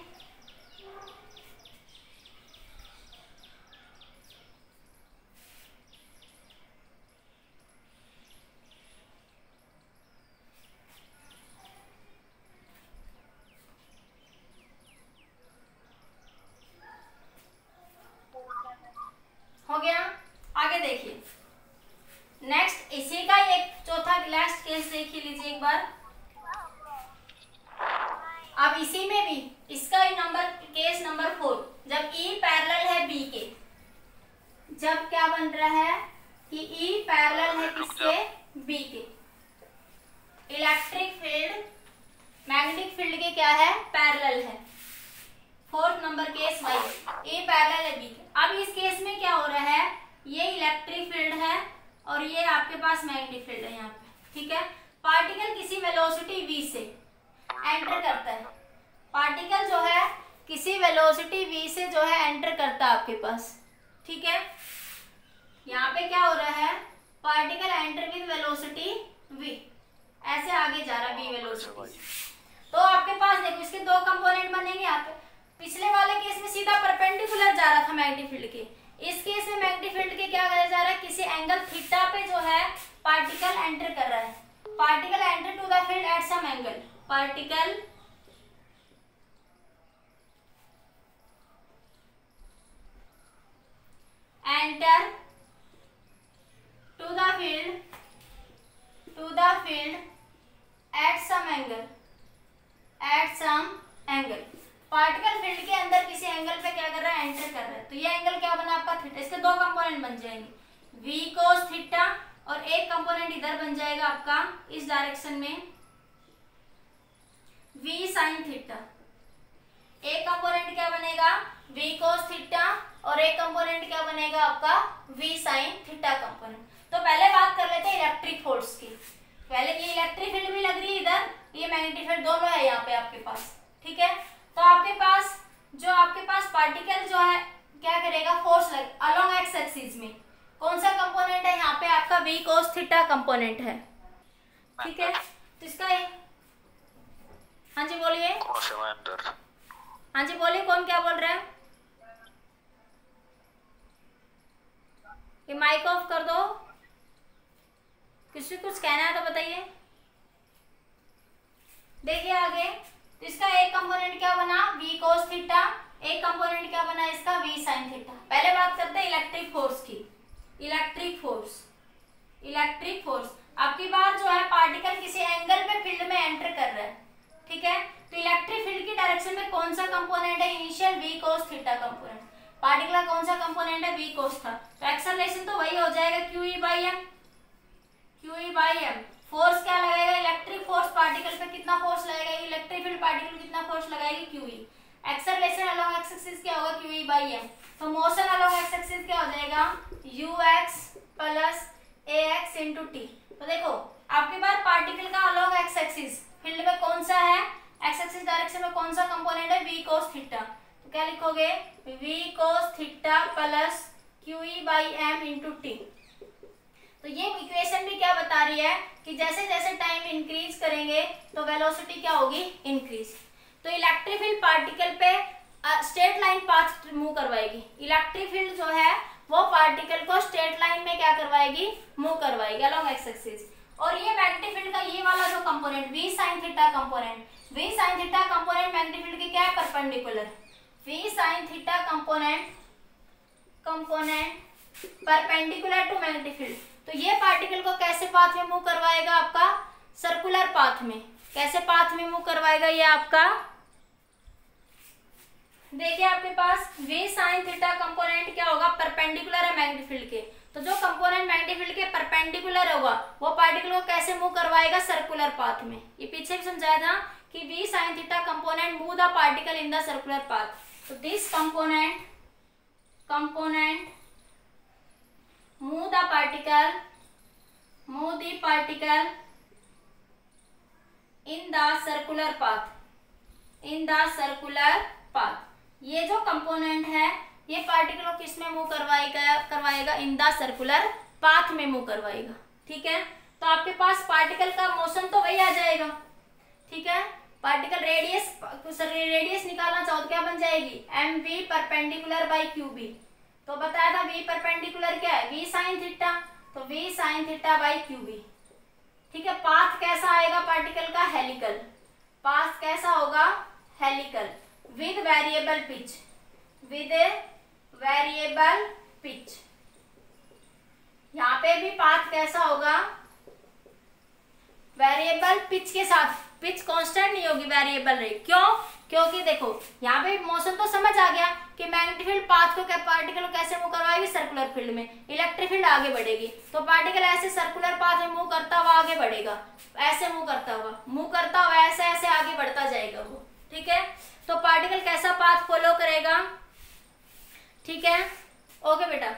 S1: केस देख ही लीजिए एक बार। अब इसी में भी इसका नंबर केस नंबर 4, जब E पैरेलल है B के, जब क्या बन रहा है कि E पैरेलल है किसके, B के, इलेक्ट्रिक फील्ड मैग्नेटिक फील्ड के क्या है, पैरेलल है। 4th नंबर केस वही, ए पैरेलल है बी। अब इस केस में क्या हो रहा है, ये इलेक्ट्रिक फील्ड है और ये आपके पास मैग्नेटिक फील्ड है यहाँ पे, ठीक है। पार्टिकल किसी वेलोसिटी v से एंटर करता है, पार्टिकल जो है किसी वेलोसिटी v से जो है एंटर करता है आपके पास, ठीक है। यहाँ पे क्या हो रहा है, particle enter with velocity v, ऐसे आगे जा रहा है v वेलोसिटी। तो आपके पास देखो इसके दो कंपोनेंट बनेंगे यहाँ पे। पिछले वाले केस में सीधा परपेंडिकुलर जा रहा था मैग्नेटिक फील्ड के, इस केस में मैग्नेटिक फील्ड के क्या करा जा रहा है, किसी एंगल थीटा पे जो है पार्टिकल एंटर कर रहा है। Particle enter to the field at some angle, particle enter to the field at some angle, particle field के अंदर किसी एंगल पे क्या कर रहा है, एंटर कर रहा है। तो ये एंगल क्या बना आपका, थीटा। इसके दो कंपोनेंट बन जाएंगे, v cos थीटा, और एक कंपोनेंट इधर बन जाएगा आपका इस डायरेक्शन में v sin थीटा। एक कंपोनेंट क्या बनेगा, v cos थीटा, और एक कंपोनेंट क्या बनेगा आपका v sin थीटा कंपोनेंट। तो पहले बात कर लेते हैं इलेक्ट्रिक फोर्स की। पहले ये इलेक्ट्रिक फील्ड भी लग रही है इधर, ये मैग्नेटिक फील्ड, दोनों है यहाँ पे आपके पास, ठीक है। तो आपके पास पार्टिकल जो है क्या करेगा, फोर्स लग अलोंग एक्स एक्सिस में, कौन सा कंपोनेंट है यहाँ पे आपका v cos थीटा कंपोनेंट है, ठीक है। तो इसका हाँ जी बोलिए, हाँ जी बोलिए, कौन क्या बोल रहा है, ये माइक ऑफ कर दो, किसी कुछ कहना है तो बताइए। देखिए आगे, तो इसका एक कंपोनेंट क्या बना, v cos थीटा, एक कंपोनेंट क्या बना इसका v sin थीटा। पहले बात करते हैं इलेक्ट्रिक फोर्स की। इलेक्ट्रिक फोर्स आपकी बार जो है पार्टिकल किसी एंगल पे फील्ड में एंटर कर रहा है, ठीक है। तो इलेक्ट्रिक फील्ड की डायरेक्शन में कौन सा कंपोनेंट है, initial v cos theta component. Particle का कौन सा कंपोनेंट है, v cos था, तो एक्सेलरेशन तो वही हो जाएगा QE/m। फोर्स क्या लगाएगा, इलेक्ट्रिक फोर्स पार्टिकल पे कितना फोर्स लगाएगा, इलेक्ट्रिक फील्ड पार्टिकल कितना फोर्स लगाएगी, QE। Acceleration along X axis क्या होगा, QE/m। तो मोशन अलोंग एक्स एक्सिस क्या हो जाएगा, ux plus ax into T. तो देखो आपके पास पार्टिकल का अलोंग एक्स एक्सिस फील्ड में कौन सा है, एक्स एक्सिस डायरेक्शन में कौन सा कंपोनेंट है, v cos थीटा। तो क्या लिखोगे, v cos theta plus QE/m into T. तो ये इक्वेशन भी क्या बता रही है कि जैसे जैसे टाइम इंक्रीज करेंगे तो वेलोसिटी क्या होगी, इंक्रीज। तो इलेक्ट्रिक फील्ड पार्टिकल पे स्ट्रेट लाइन पाथ मूव करवाएगी। इलेक्ट्रिक फील्ड जो है वो पार्टिकल को स्ट्रेट लाइन में क्या करवाएगी, मूव करवाएगी अलोंग एक्स एक्सिस। और ये मैग्नेटिक फील्ड का ये वाला जो component v sin theta component, v sin theta component magnetic field के क्या है, perpendicular. v sin theta component perpendicular to magnetic field. तो ये पार्टिकल को कैसे पाथ में मूव करवाएगा, आपका सर्कुलर पाथ में। कैसे पाथ में मूव करवाएगा ये आपका, देखिए आपके पास v sin थीटा कंपोनेंट क्या होगा, परपेंडिकुलर है मैग्नेटिक फील्ड के। तो जो कंपोनेंट मैग्नेटिक फील्ड के परपेंडिकुलर होगा वो पार्टिकल को कैसे मूव करवाएगा, सर्कुलर पाथ में। ये पीछे भी समझाया था कि v sin theta component move the particle in the circular path. तो this component move the particle in the circular path। ये जो कंपोनेंट है ये पार्टिकल को किस में मूव करवाएगा, इन द सर्कुलर पाथ में मूव करवाएगा, ठीक है। तो आपके पास पार्टिकल का मोशन तो वही आ जाएगा, ठीक है। पार्टिकल रेडियस निकालना चाहो तो क्या बन जाएगी, mv परपेंडिकुलर बाई qb। तो बताया था v परपेंडिकुलर क्या है, v sin थीटा, तो v sin theta by qb, ठीक है। पाथ कैसा आएगा पार्टिकल का, हेलिकल। पाथ कैसा होगा, हेलिकल, विद वेरिएबल पिच। यहाँ पे भी पाथ कैसा होगा, वेरिएबल पिच के साथ, पिच कांस्टेंट नहीं होगी, वेरिएबल रहेगी। क्यों? क्योंकि देखो यहाँ पे मोशन तो समझ आ गया कि मैग्नेटिक फील्ड पाथ को पार्टिकल को कैसे मूव करवाएगी, सर्कुलर फील्ड में, इलेक्ट्रिक फील्ड आगे बढ़ेगी, तो पार्टिकल ऐसे सर्कुलर पाथ में मूव करता हुआ आगे बढ़ेगा, ऐसे मूव करता हुआ ऐसे ऐसे आगे बढ़ता जाएगा वो, ठीक है। तो पार्टिकल कैसा पाथ फॉलो करेगा, ठीक है, ओके बेटा।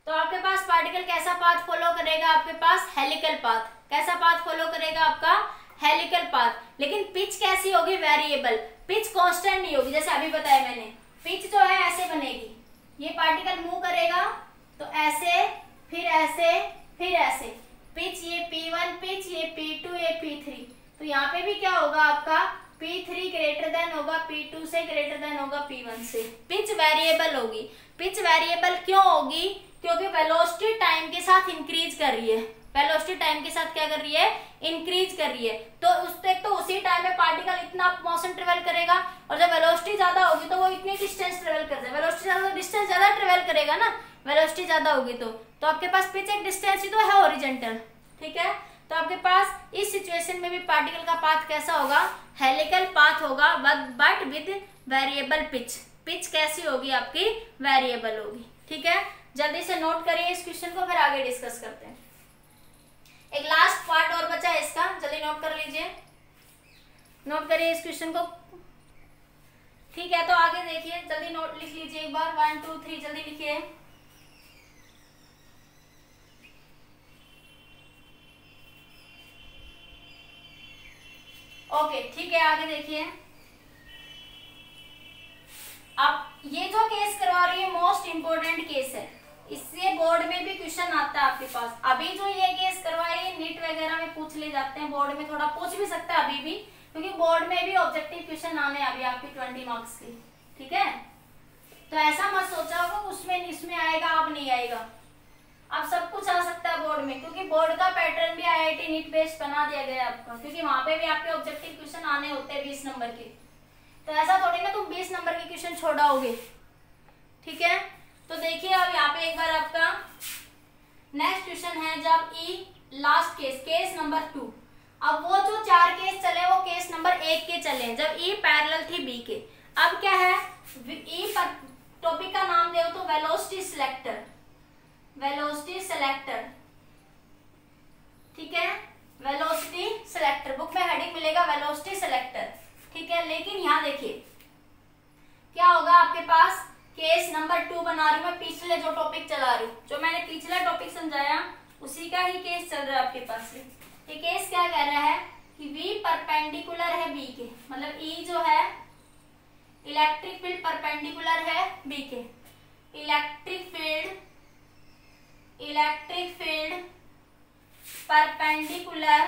S1: तो आपके पास पार्टिकल कैसा पाथ फॉलो करेगा, आपके पास हेलिकल पाथ, कैसा पाथ फॉलो करेगा आपका, हेलिकल पाथ। लेकिन पिच कैसी होगी, वेरिएबल, पिच कांस्टेंट नहीं होगी। जैसे अभी बताया मैंने, पिच जो है ऐसे बनेगी, ये पार्टिकल मूव करेगा तो ऐसे, फिर ऐसे, फिर ऐसे, पिच ये P1 पिच, ये P2, ये P3। तो यहाँ पे भी क्या होगा आपका, P3 ग्रेटर देन होगा P2 से, ग्रेटर देन होगा P1 से। पिच वेरिएबल होगी। पिच वेरिएबल क्यों होगी, क्योंकि वेलोसिटी टाइम के साथ इंक्रीज कर रही है, वेलोसिटी टाइम के साथ क्या कर रही है, इंक्रीज कर रही है। तो उस तक तो उसी टाइम में पार्टिकल इतना मोशन ट्रेवल करेगा, और जब वेलोसिटी ज्यादा होगी तो वो इतनी डिस्टेंस ट्रेवल कर जाए, वेलोसिटी ज्यादा तो डिस्टेंस ज्यादा ट्रेवल करेगा ना, वेलोसिटी ज्यादा होगी तो आपके पास पिच एक डिस्टेंस ही तो है हॉरिजॉन्टल, ठीक है। तो आपके पास इस सिचुएशन में भी पार्टिकल का पाथ कैसा होगा, हेलिकल पाथ होगा, but with variable pitch. Pitch कैसी होगी आपकी, वेरिएबल होगी, ठीक है। जल्दी से नोट करिए इस क्वेश्चन को, फिर आगे डिस्कस करते हैं। एक लास्ट पार्ट और बचा है इसका, जल्दी नोट कर लीजिए, नोट करिए इस क्वेश्चन को, ठीक है। तो आगे देखिए, जल्दी नोट लिख लीजिए एक बार, 1 2 3 जल्दी लिखिए। ओके, ठीक है, आगे देखिए। अब ये जो केस करवा रही है मोस्ट इंपोर्टेंट केस है, इससे बोर्ड में भी क्वेश्चन आता है आपके पास। अभी जो ये केस करवाई है नीट वगैरह में पूछ ले जाते हैं, बोर्ड में थोड़ा पूछ भी सकता है अभी भी, क्योंकि बोर्ड में भी ऑब्जेक्टिव क्वेश्चन आने अभी आपके 20 मार्क्स के, ठीक है। तो ऐसा मत सोचा होगा उसमें इसमें आएगा, अब नहीं आएगा, अब सब कुछ आ सकता है बोर्ड में, क्योंकि बोर्ड का पैटर्न भी IIT नीट बेस्ड बना दिया गया है आपका, क्योंकि वहां पे भी आपके ऑब्जेक्टिव क्वेश्चन आने होते हैं 20 नंबर के। तो ऐसा थोड़ी ना तुम 20 नंबर के क्वेश्चन छोड़ाओगे, ठीक है। तो देखिए अब यहाँ पे एक बार आपका नेक्स्ट क्वेश्चन है, जब ई लास्ट केस, केस नंबर 2। अब वो जो 4 केस चले वो केस नंबर 1 के चले, जब ई पैरेलल थी बी के। अब क्या है, ई पर टॉपिक का नाम दे तो वेलोसिटी सिलेक्टर, वेलोसिटी सिलेक्टर, ठीक है, वेलोसिटी सिलेक्टर, बुक में हेडिंग मिलेगा वेलोसिटी सिलेक्टर, ठीक है। लेकिन यहाँ देखिए क्या होगा आपके पास, केस नंबर 2 बना रही हूँ मैं, पिछले जो टॉपिक चला रही हूँ, जो मैंने पिछला टॉपिक समझाया उसी का ही केस चल रहा है आपके पास। ये केस क्या कह रहा है कि V परपेंडिकुलर है B के, मतलब E जो है इलेक्ट्रिक फील्ड परपेंडिकुलर है B के, electric field perpendicular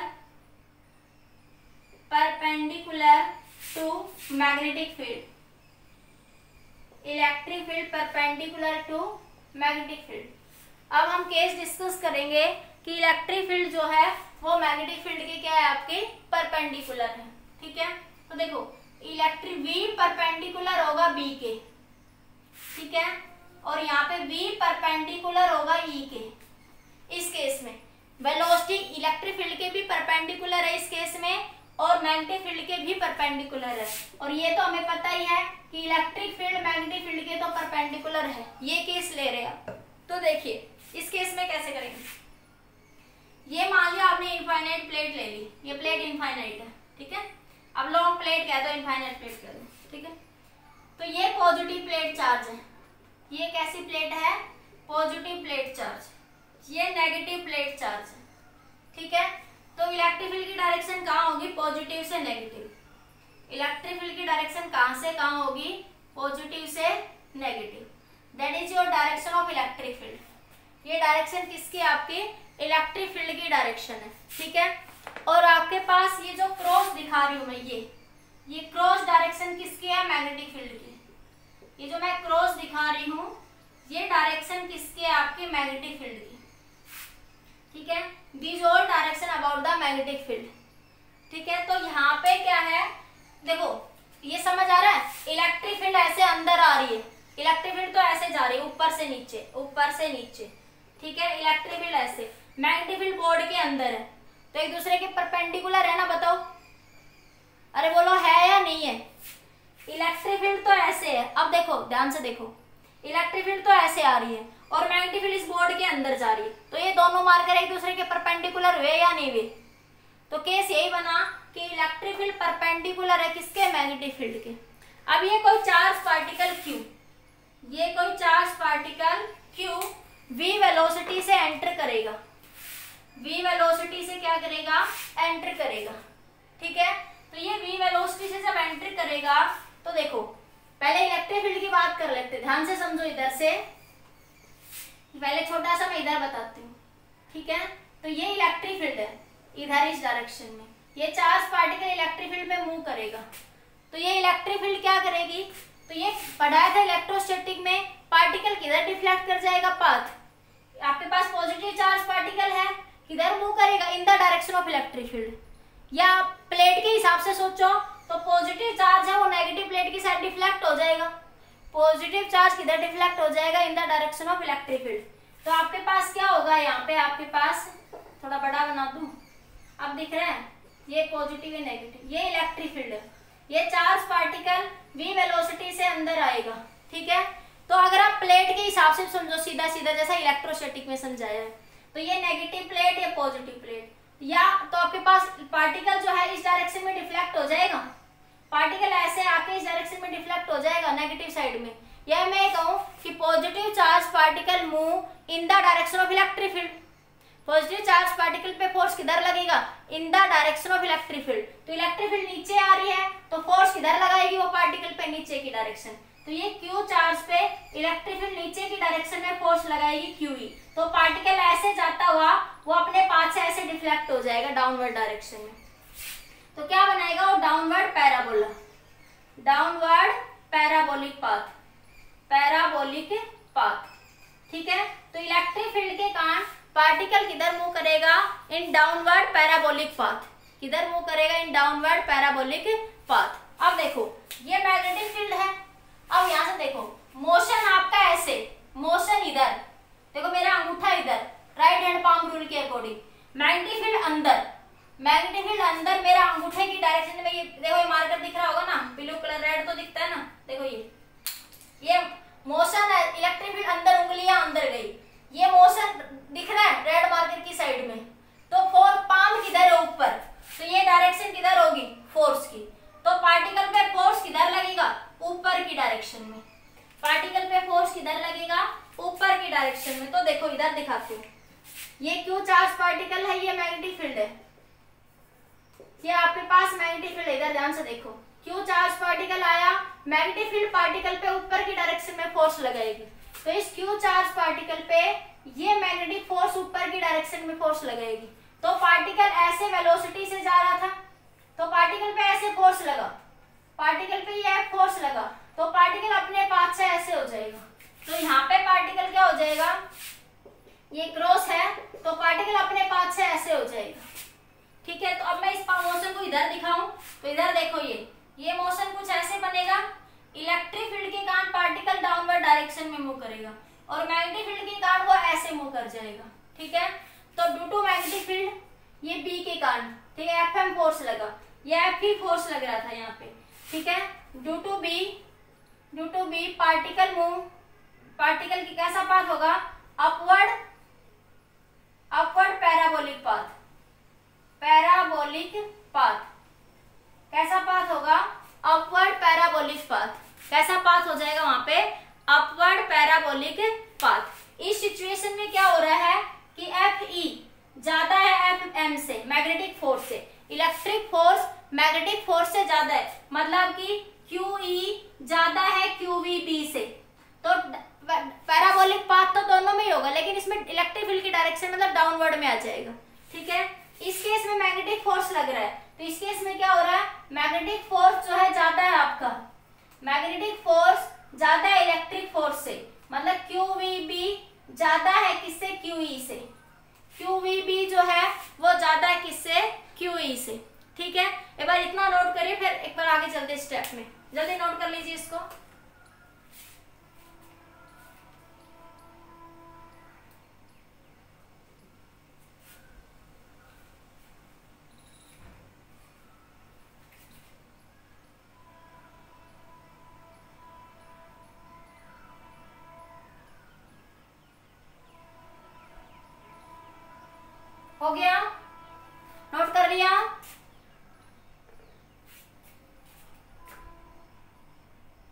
S1: to magnetic field, electric field perpendicular to magnetic field. अब हम केस डिस्कस करेंगे कि इलेक्ट्रिक फील्ड जो है वो मैग्नेटिक फील्ड के क्या है, आपके परपेंडिकुलर है, ठीक है। तो देखो इलेक्ट्रिक V परपेंडिकुलर होगा B के, ठीक है, और यहाँ पे V परपेंडिकुलर होगा E के। इस केस में वेलोसिटी इलेक्ट्रिक फील्ड के भी परपेंडिकुलर है इस केस में, और मैग्नेटिक फील्ड के भी परपेंडिकुलर है, और ये तो हमें पता ही है कि इलेक्ट्रिक फील्ड मैग्नेटिक फील्ड के तो परपेंडिकुलर है। ये केस ले रहे हैं। तो देखिए इस केस में कैसे करेंगे, ये मान लिया आपने इनफाइनाइट प्लेट ले ली, ये प्लेट इनफाइनाइट है, ठीक है। अब लॉन्ग प्लेट कह दो, इनफाइनाइट प्लेट कह दो, ठीक है। तो ये पॉजिटिव प्लेट चार्ज है, ये कैसी प्लेट है, पॉजिटिव प्लेट चार्ज, ये नेगेटिव प्लेट चार्ज है, ठीक है। तो इलेक्ट्रिक फील्ड की डायरेक्शन कहाँ होगी, पॉजिटिव से नेगेटिव। इलेक्ट्रिक फील्ड की डायरेक्शन कहाँ से कहाँ होगी, पॉजिटिव से negative, that is your direction of electric field. ये डायरेक्शन किसकी, आपकी इलेक्ट्रिक फील्ड की डायरेक्शन है, ठीक है। और आपके पास ये जो क्रॉस दिखा रही हूं मैं, ये क्रॉस डायरेक्शन किसकी है, मैग्नेटिक फील्ड की। ये जो मैं क्रॉस दिखा रही हूँ ये डायरेक्शन किसकी है, आपकी मैग्नेटिक फील्ड की, ठीक है। These all direction about the magnetic field, ठीक है। तो यहाँ पे क्या है, देखो ये समझ आ रहा है, इलेक्ट्रिक फील्ड ऐसे अंदर आ रही है, इलेक्ट्रिक फील्ड तो ऐसे जा रही है ऊपर से नीचे, ऊपर से नीचे, ठीक है। इलेक्ट्रिक फील्ड ऐसे, मैग्नेटिक फील्ड बोर्ड के अंदर है, तो एक दूसरे के परपेंडिकुलर है ना, बताओ, अरे बोलो है या नहीं है। इलेक्ट्रिक फील्ड तो ऐसे है, अब देखो ध्यान से देखो, इलेक्ट्रिक फील्ड तो ऐसे आ रही है और मैग्नेटिक फील्ड इस बोर्ड के अंदर जा रही है, तो ये दोनों मार्कर एक दूसरे के परपेंडिकुलर हुए या नहीं हुए। तो केस यही बना कि इलेक्ट्रिक फील्ड परपेंडिकुलर है किसके, मैग्नेटिक फील्ड के। अब ये कोई चार्ज पार्टिकल Q, ये कोई charge particle Q v velocity से एंटर करेगा, v वेलोसिटी से क्या करेगा, एंटर करेगा, ठीक है। तो ये v वेलोसिटी से जब एंटर करेगा तो देखो पहले इलेक्ट्रिक फील्ड की बात कर लेते हैं, ध्यान से समझो। इधर से पहले छोटा सा मैं इधर बताती हूँ, ठीक है। तो ये इलेक्ट्रिक फील्ड है इधर इस डायरेक्शन में, ये चार्ज पार्टिकल इलेक्ट्रिक फील्ड में मूव करेगा, तो ये इलेक्ट्रिक फील्ड क्या करेगी, तो ये पढ़ाया था इलेक्ट्रोस्टैटिक में, पार्टिकल किधर डिफ्लेक्ट कर जाएगा, पाथ। आपके पास पॉजिटिव चार्ज पार्टिकल है, किधर मूव करेगा, in the direction of electric field. या प्लेट के हिसाब से सोचो तो पॉजिटिव चार्ज है वो नेगेटिव प्लेट की साइड डिफ्लेक्ट हो जाएगा, पॉजिटिव चार्ज किधर डिफ्लेक्ट हो जाएगा, इन the direction of electric field. तो आपके पास क्या होगा, यहाँ पे आपके पास थोड़ा बड़ा बना दूं, अब दिख रहा है, ये पॉजिटिव है नेगेटिव, ये इलेक्ट्रिक फील्ड है, ये चार्ज पार्टिकल v वेलोसिटी से अंदर आएगा, ठीक है। तो अगर आप प्लेट के हिसाब से समझो सीधा सीधा जैसा इलेक्ट्रोस्टैटिक में समझाया है, तो ये नेगेटिव प्लेट या पॉजिटिव प्लेट, या तो आपके पास पार्टिकल जो है इस डायरेक्शन में डिफ्लेक्ट हो जाएगा, पार्टिकल ऐसे आके इस डायरेक्शन में डिफ्लेक्ट हो जाएगा नेगेटिव साइड में, या मैं कहूं कि positive charge particle move in the direction of electric field. Positive charge particle पे फोर्स किधर लगेगा, इन the direction of electric field. तो इलेक्ट्रिक फील्ड नीचे आ रही है तो फोर्स किधर लगाएगी, वो पार्टिकल पे नीचे की डायरेक्शन। तो ये Q चार्ज पे इलेक्ट्रिक फील्ड नीचे की डायरेक्शन में फोर्स लगाएगी QE, तो पार्टिकल ऐसे जाता हुआ वो अपने पाथ से ऐसे डिफ्लेक्ट हो जाएगा डाउनवर्ड डायरेक्शन में। तो क्या बनाएगा वो, downward parabola, downward parabolic path, parabolic path, ठीक है। तो इलेक्ट्रिक फील्ड के कारण पार्टिकल किधर मूव करेगा, इन डाउनवर्ड पैराबोलिक पाथ, किधर मूव करेगा, इन डाउनवर्ड पैराबोलिक पाथ। अब देखो ये मैग्नेटिक फील्ड है, अब यहां से देखो मोशन आपका ऐसे, मोशन इधर देखो, मेरा अंगूठा इधर, राइट हैंड पाम रूल के अकॉर्डिंग, मैग्नेटिक फील्ड अंदर, मैग्नेटिक फील्ड अंदर मेरा अंगूठे की डायरेक्शन में, ये देखो ये मार्कर दिख रहा होगा ना, ब्लू कलर, रेड तो दिखता है ना, देखो ये मोशन है, इलेक्ट्रिक फील्ड अंदर, उंगलियां अंदर गई, ये मोशन दिख रहा है रेड मार्कर की साइड में। तो फोर पाम किधर है, ऊपर, तो ये डायरेक्शन किधर होगी, फोर्स की। तो पार्टिकल पे फोर्स किधर लगेगा, ऊपर की डायरेक्शन में, पार्टिकल पे फोर्स किधर लगेगा, ऊपर की डायरेक्शन में। तो देखो इधर दिखाती हूँ, ये Q चार्ज पार्टिकल है, ये मैग्नेटिक फील्ड है, ये आपके पास मैग्नेटिक फील्ड, इधर ध्यान से देखो, Q चार्ज पार्टिकल आया, मैग्नेटिक फील्ड पार्टिकल पे ऊपर की डायरेक्शन में फोर्स लगाएगी, तो इस Q चार्ज पार्टिकल पे ये मैग्नेटिक फोर्स ऊपर की डायरेक्शन में फोर्स लगाएगी। तो पार्टिकल ऐसे वेलोसिटी से जा रहा था, तो पार्टिकल पे ऐसे फोर्स लगा, पार्टिकल पे ये फोर्स लगा, तो पार्टिकल अपने पाथ से ऐसे हो जाएगा। तो यहाँ पे पार्टिकल क्या हो जाएगा, ये क्रॉस है, तो पार्टिकल अपने पाथ से ऐसे हो जाएगा, ठीक है। तो अब मैं इस मोशन को इधर दिखाऊं, तो इधर देखो ये मोशन कुछ ऐसे बनेगा, इलेक्ट्रिक फील्ड के कारण पार्टिकल डाउनवर्ड डायरेक्शन में मूव करेगा और मैग्नेटिक फील्ड के कारण वो ऐसे मूव कर जाएगा, ठीक है। तो ड्यू टू मैग्नेटिक फील्ड ये बी के कारण, ठीक है, Fm फोर्स लगा, ये F ही फोर्स लग रहा था यहाँ पे, ठीक है। Due to be particle move, particle की कैसा पाथ होगा, upward parabolic path, parabolic path, कैसा पाथ होगा, अपवर्ड पैराबोलिक पाथ, कैसा पाथ हो जाएगा वहां पे, अपवर्ड पैराबोलिक पाथ। इस सिचुएशन में क्या हो रहा है कि Fe ज्यादा है Fm से, मैग्नेटिक फोर्स से, इलेक्ट्रिक फोर्स मैग्नेटिक फोर्स से ज्यादा है, मतलब कि QE ज्यादा है QVB से। तो पैराबोलिक पाथ तो दोनों में ही होगा, लेकिन इसमें इलेक्ट्रिक फील्ड की डायरेक्शन मतलब डाउनवर्ड में आ जाएगा, ठीक है। इस केस में मैग्नेटिक फोर्स लग रहा है, तो इस केस में क्या हो रहा है, मैग्नेटिक फोर्स जो है ज्यादा है आपका, मैग्नेटिक फोर्स ज्यादा है इलेक्ट्रिक फोर्स से, मतलब QVB ज्यादा है किससे, QE से, QVB जो है वो ज्यादा है किससे, QE से, ठीक है। एक बार इतना नोट करिए, फिर एक बार आगे चलते स्टेप में, जल्दी नोट कर लीजिए इसको। लिया?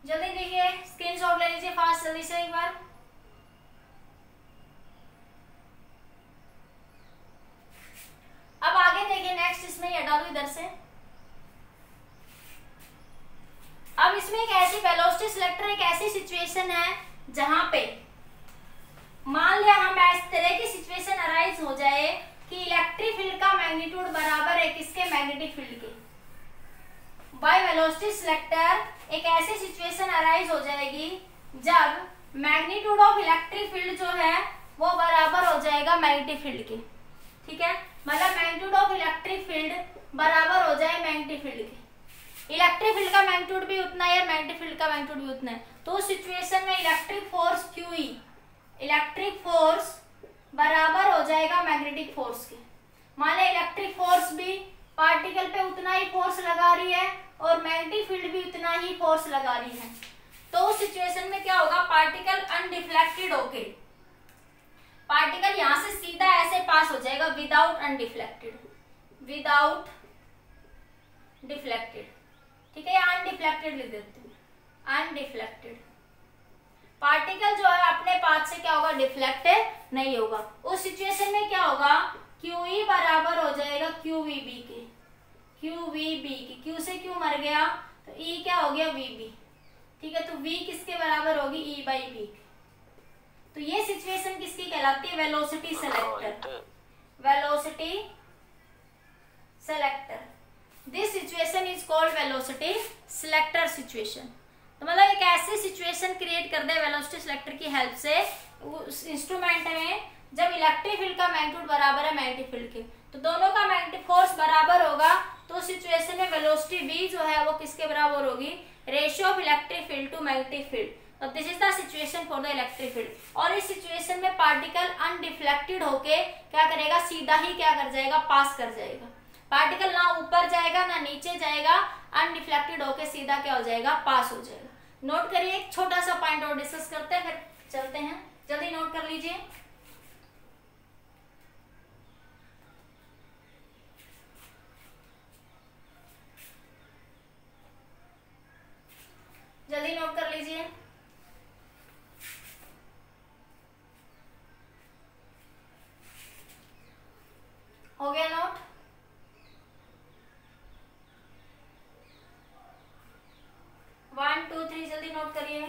S1: जल्दी देखिए, स्क्रीनशॉट ले लीजिए फास्ट जल्दी से एक बार। अब आगे देखिए, नेक्स्ट इसमें ये हटा दो इधर से। अब इसमें एक ऐसी वेलोसिटी सिलेक्टर, एक ऐसी सिचुएशन है जहां पे मान लिया हम इस तरह की सिचुएशन अराइज हो जाए कि इलेक्ट्रिक फील्ड का मैग्नीट्यूड बराबर है किसके, मैग्नेटिक फील्ड के। बाय वेलोसिटी सिलेक्टर एक ऐसी सिचुएशन अराइज हो जाएगी जब मैग्नीट्यूड ऑफ इलेक्ट्रिक फील्ड जो है वो बराबर हो जाएगा मैग्नेटिक फील्ड के। ठीक है, मतलब मैग्नीट्यूड ऑफ इलेक्ट्रिक फील्ड बराबर हो जाए मैग्नेटिक फील्ड के। इलेक्ट्रिक फील्ड का मैग्नीट्यूड भी उतना है, मैग्नेटिक फील्ड का मैग्नीट्यूड भी उतना है। तो उस सिचुएशन में electric force QE, electric force बराबर हो जाएगा मैग्नेटिक फोर्स के। मान लो इलेक्ट्रिक फोर्स भी पार्टिकल पे उतना ही फोर्स लगा रही है और मैग्नेटिक फील्ड भी उतना ही फोर्स लगा रही है। तो उस सिचुएशन में क्या होगा, पार्टिकल अनडिफ्लेक्टेड होके, पार्टिकल यहां से सीधा ऐसे पास हो जाएगा विदाउट अनडिफ्लेक्टेड, विदाउट डिफ्लेक्टेड। ठीक है, या अनडिफ्लेक्टेड लिख देते हैं, अनडिफ्लेक्टेड। पार्टिकल जो है अपने पाथ से क्या होगा, डिफ्लेक्टेड नहीं होगा। उस सिचुएशन में क्या होगा, QE बराबर हो जाएगा QVB के, QVB के। Q से Q मर गया तो E क्या हो गया, VB। ठीक है, तो V किसके बराबर होगी, E/B। तो ये सिचुएशन किसकी कहलाती है, velocity selector, velocity selector. This situation is called velocity selector situation. तो मतलब एक ऐसी सिचुएशन क्रिएट कर दे वेलोसिटी सिलेक्टर की हेल्प से उस इंस्ट्रूमेंट में जब इलेक्ट्रिक फील्ड का मैग्नीट्यूड बराबर है मैग्नेटिक फील्ड के, तो दोनों का मैग्नेटिक फोर्स बराबर होगा। तो सिचुएशन में वेलोसिटी V जो है वो किसके बराबर होगी, ratio of electric field to magnetic field. तो this is the situation for the electric field. और इस सिचुएशन में पार्टिकल अनडिफ्लेक्टेड होके क्या करेगा, सीधा ही क्या कर जाएगा, पास कर जाएगा। पार्टिकल ना ऊपर जाएगा ना नीचे जाएगा, अनडिफ्लेक्टेड होके सीधा क्या हो जाएगा, पास हो जाएगा। नोट करिए, एक छोटा सा पॉइंट और डिस्कस करते हैं फिर चलते हैं, जल्दी नोट कर लीजिए। जल्दी नोट कर लीजिए। हो गया नोट? वन टू थ्री जल्दी नोट करिए।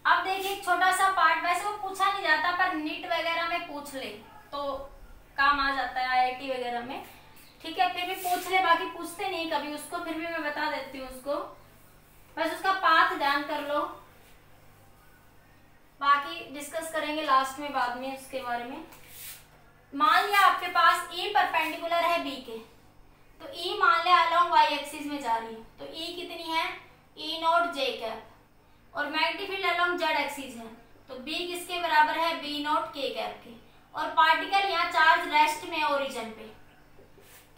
S1: अब देखिए एक छोटा सा पार्ट, वैसे वो पूछा नहीं जाता पर नीट वगैरह में पूछ ले तो काम आ जाता है, IIT वगैरह में। ठीक है, फिर भी पूछ ले, बाकी पूछते नहीं कभी उसको, फिर भी मैं बता देती हूँ उसको, बस उसका पाथ ध्यान कर लो। बाकी डिस्कस करेंगे लास्ट में, बाद में उसके बारे में। मान लिया आपके पास E परपेंडिकुलर है B के, तो E मान लिया अलोंग Y एक्सिस में जा रही है, तो E कितनी है, E0 J कैप, और magnetic field along Z axis है, तो B किसके बराबर है, B0 K कैप के। और पार्टिकल यहाँ चार्ज रेस्ट में ओरिजिन पे,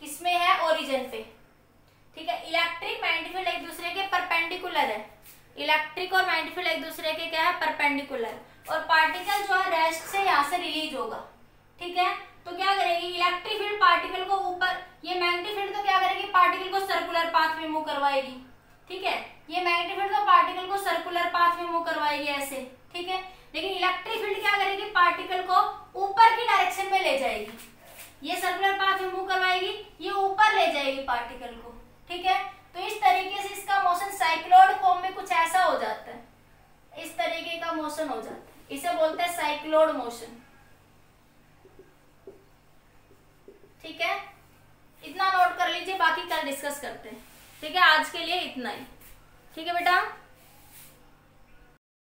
S1: किसमें है, ओरिजिन पे। ठीक है, इलेक्ट्रिक मैग्नेटिक फील्ड एक दूसरे के परपेंडिकुलर है, इलेक्ट्रिक और मैग्नेटिक फील्ड एक दूसरे के क्या है, परपेंडिकुलर। और पार्टिकल जो है रेस्ट से यहाँ से रिलीज होगा। ठीक है, तो क्या करेगी, इलेक्ट्रिक फील्ड पार्टिकल को ऊपर, ये मैग्नेटिक फील्ड तो क्या करेगी, पार्टिकल को सर्कुलर पाथ में मूव करवाएगी। ठीक है, ये मैग्नेटिक फील्ड तो पार्टिकल को सर्कुलर पाथ में मूव करवाएगी ऐसे। ठीक है, लेकिन इलेक्ट्रिक फील्ड क्या करेगी, पार्टिकल को ऊपर की डायरेक्शन में ले जाएगी। ये सर्कुलर पाथ में मूव करवाएगी, ये ऊपर ले जाएगी पार्टिकल को। ठीक है, तो इस तरीके से इसका मोशन साइक्लोइड फॉर्म में कुछ ऐसा हो जाता है, इस तरीके का मोशन हो जाता है, इसे बोलते हैं साइक्लोइड मोशन। ठीक है, इतना नोट कर लीजिए, बाकी कल डिस्कस करते हैं। ठीक है, आज के लिए इतना ही। ठीक है बेटा।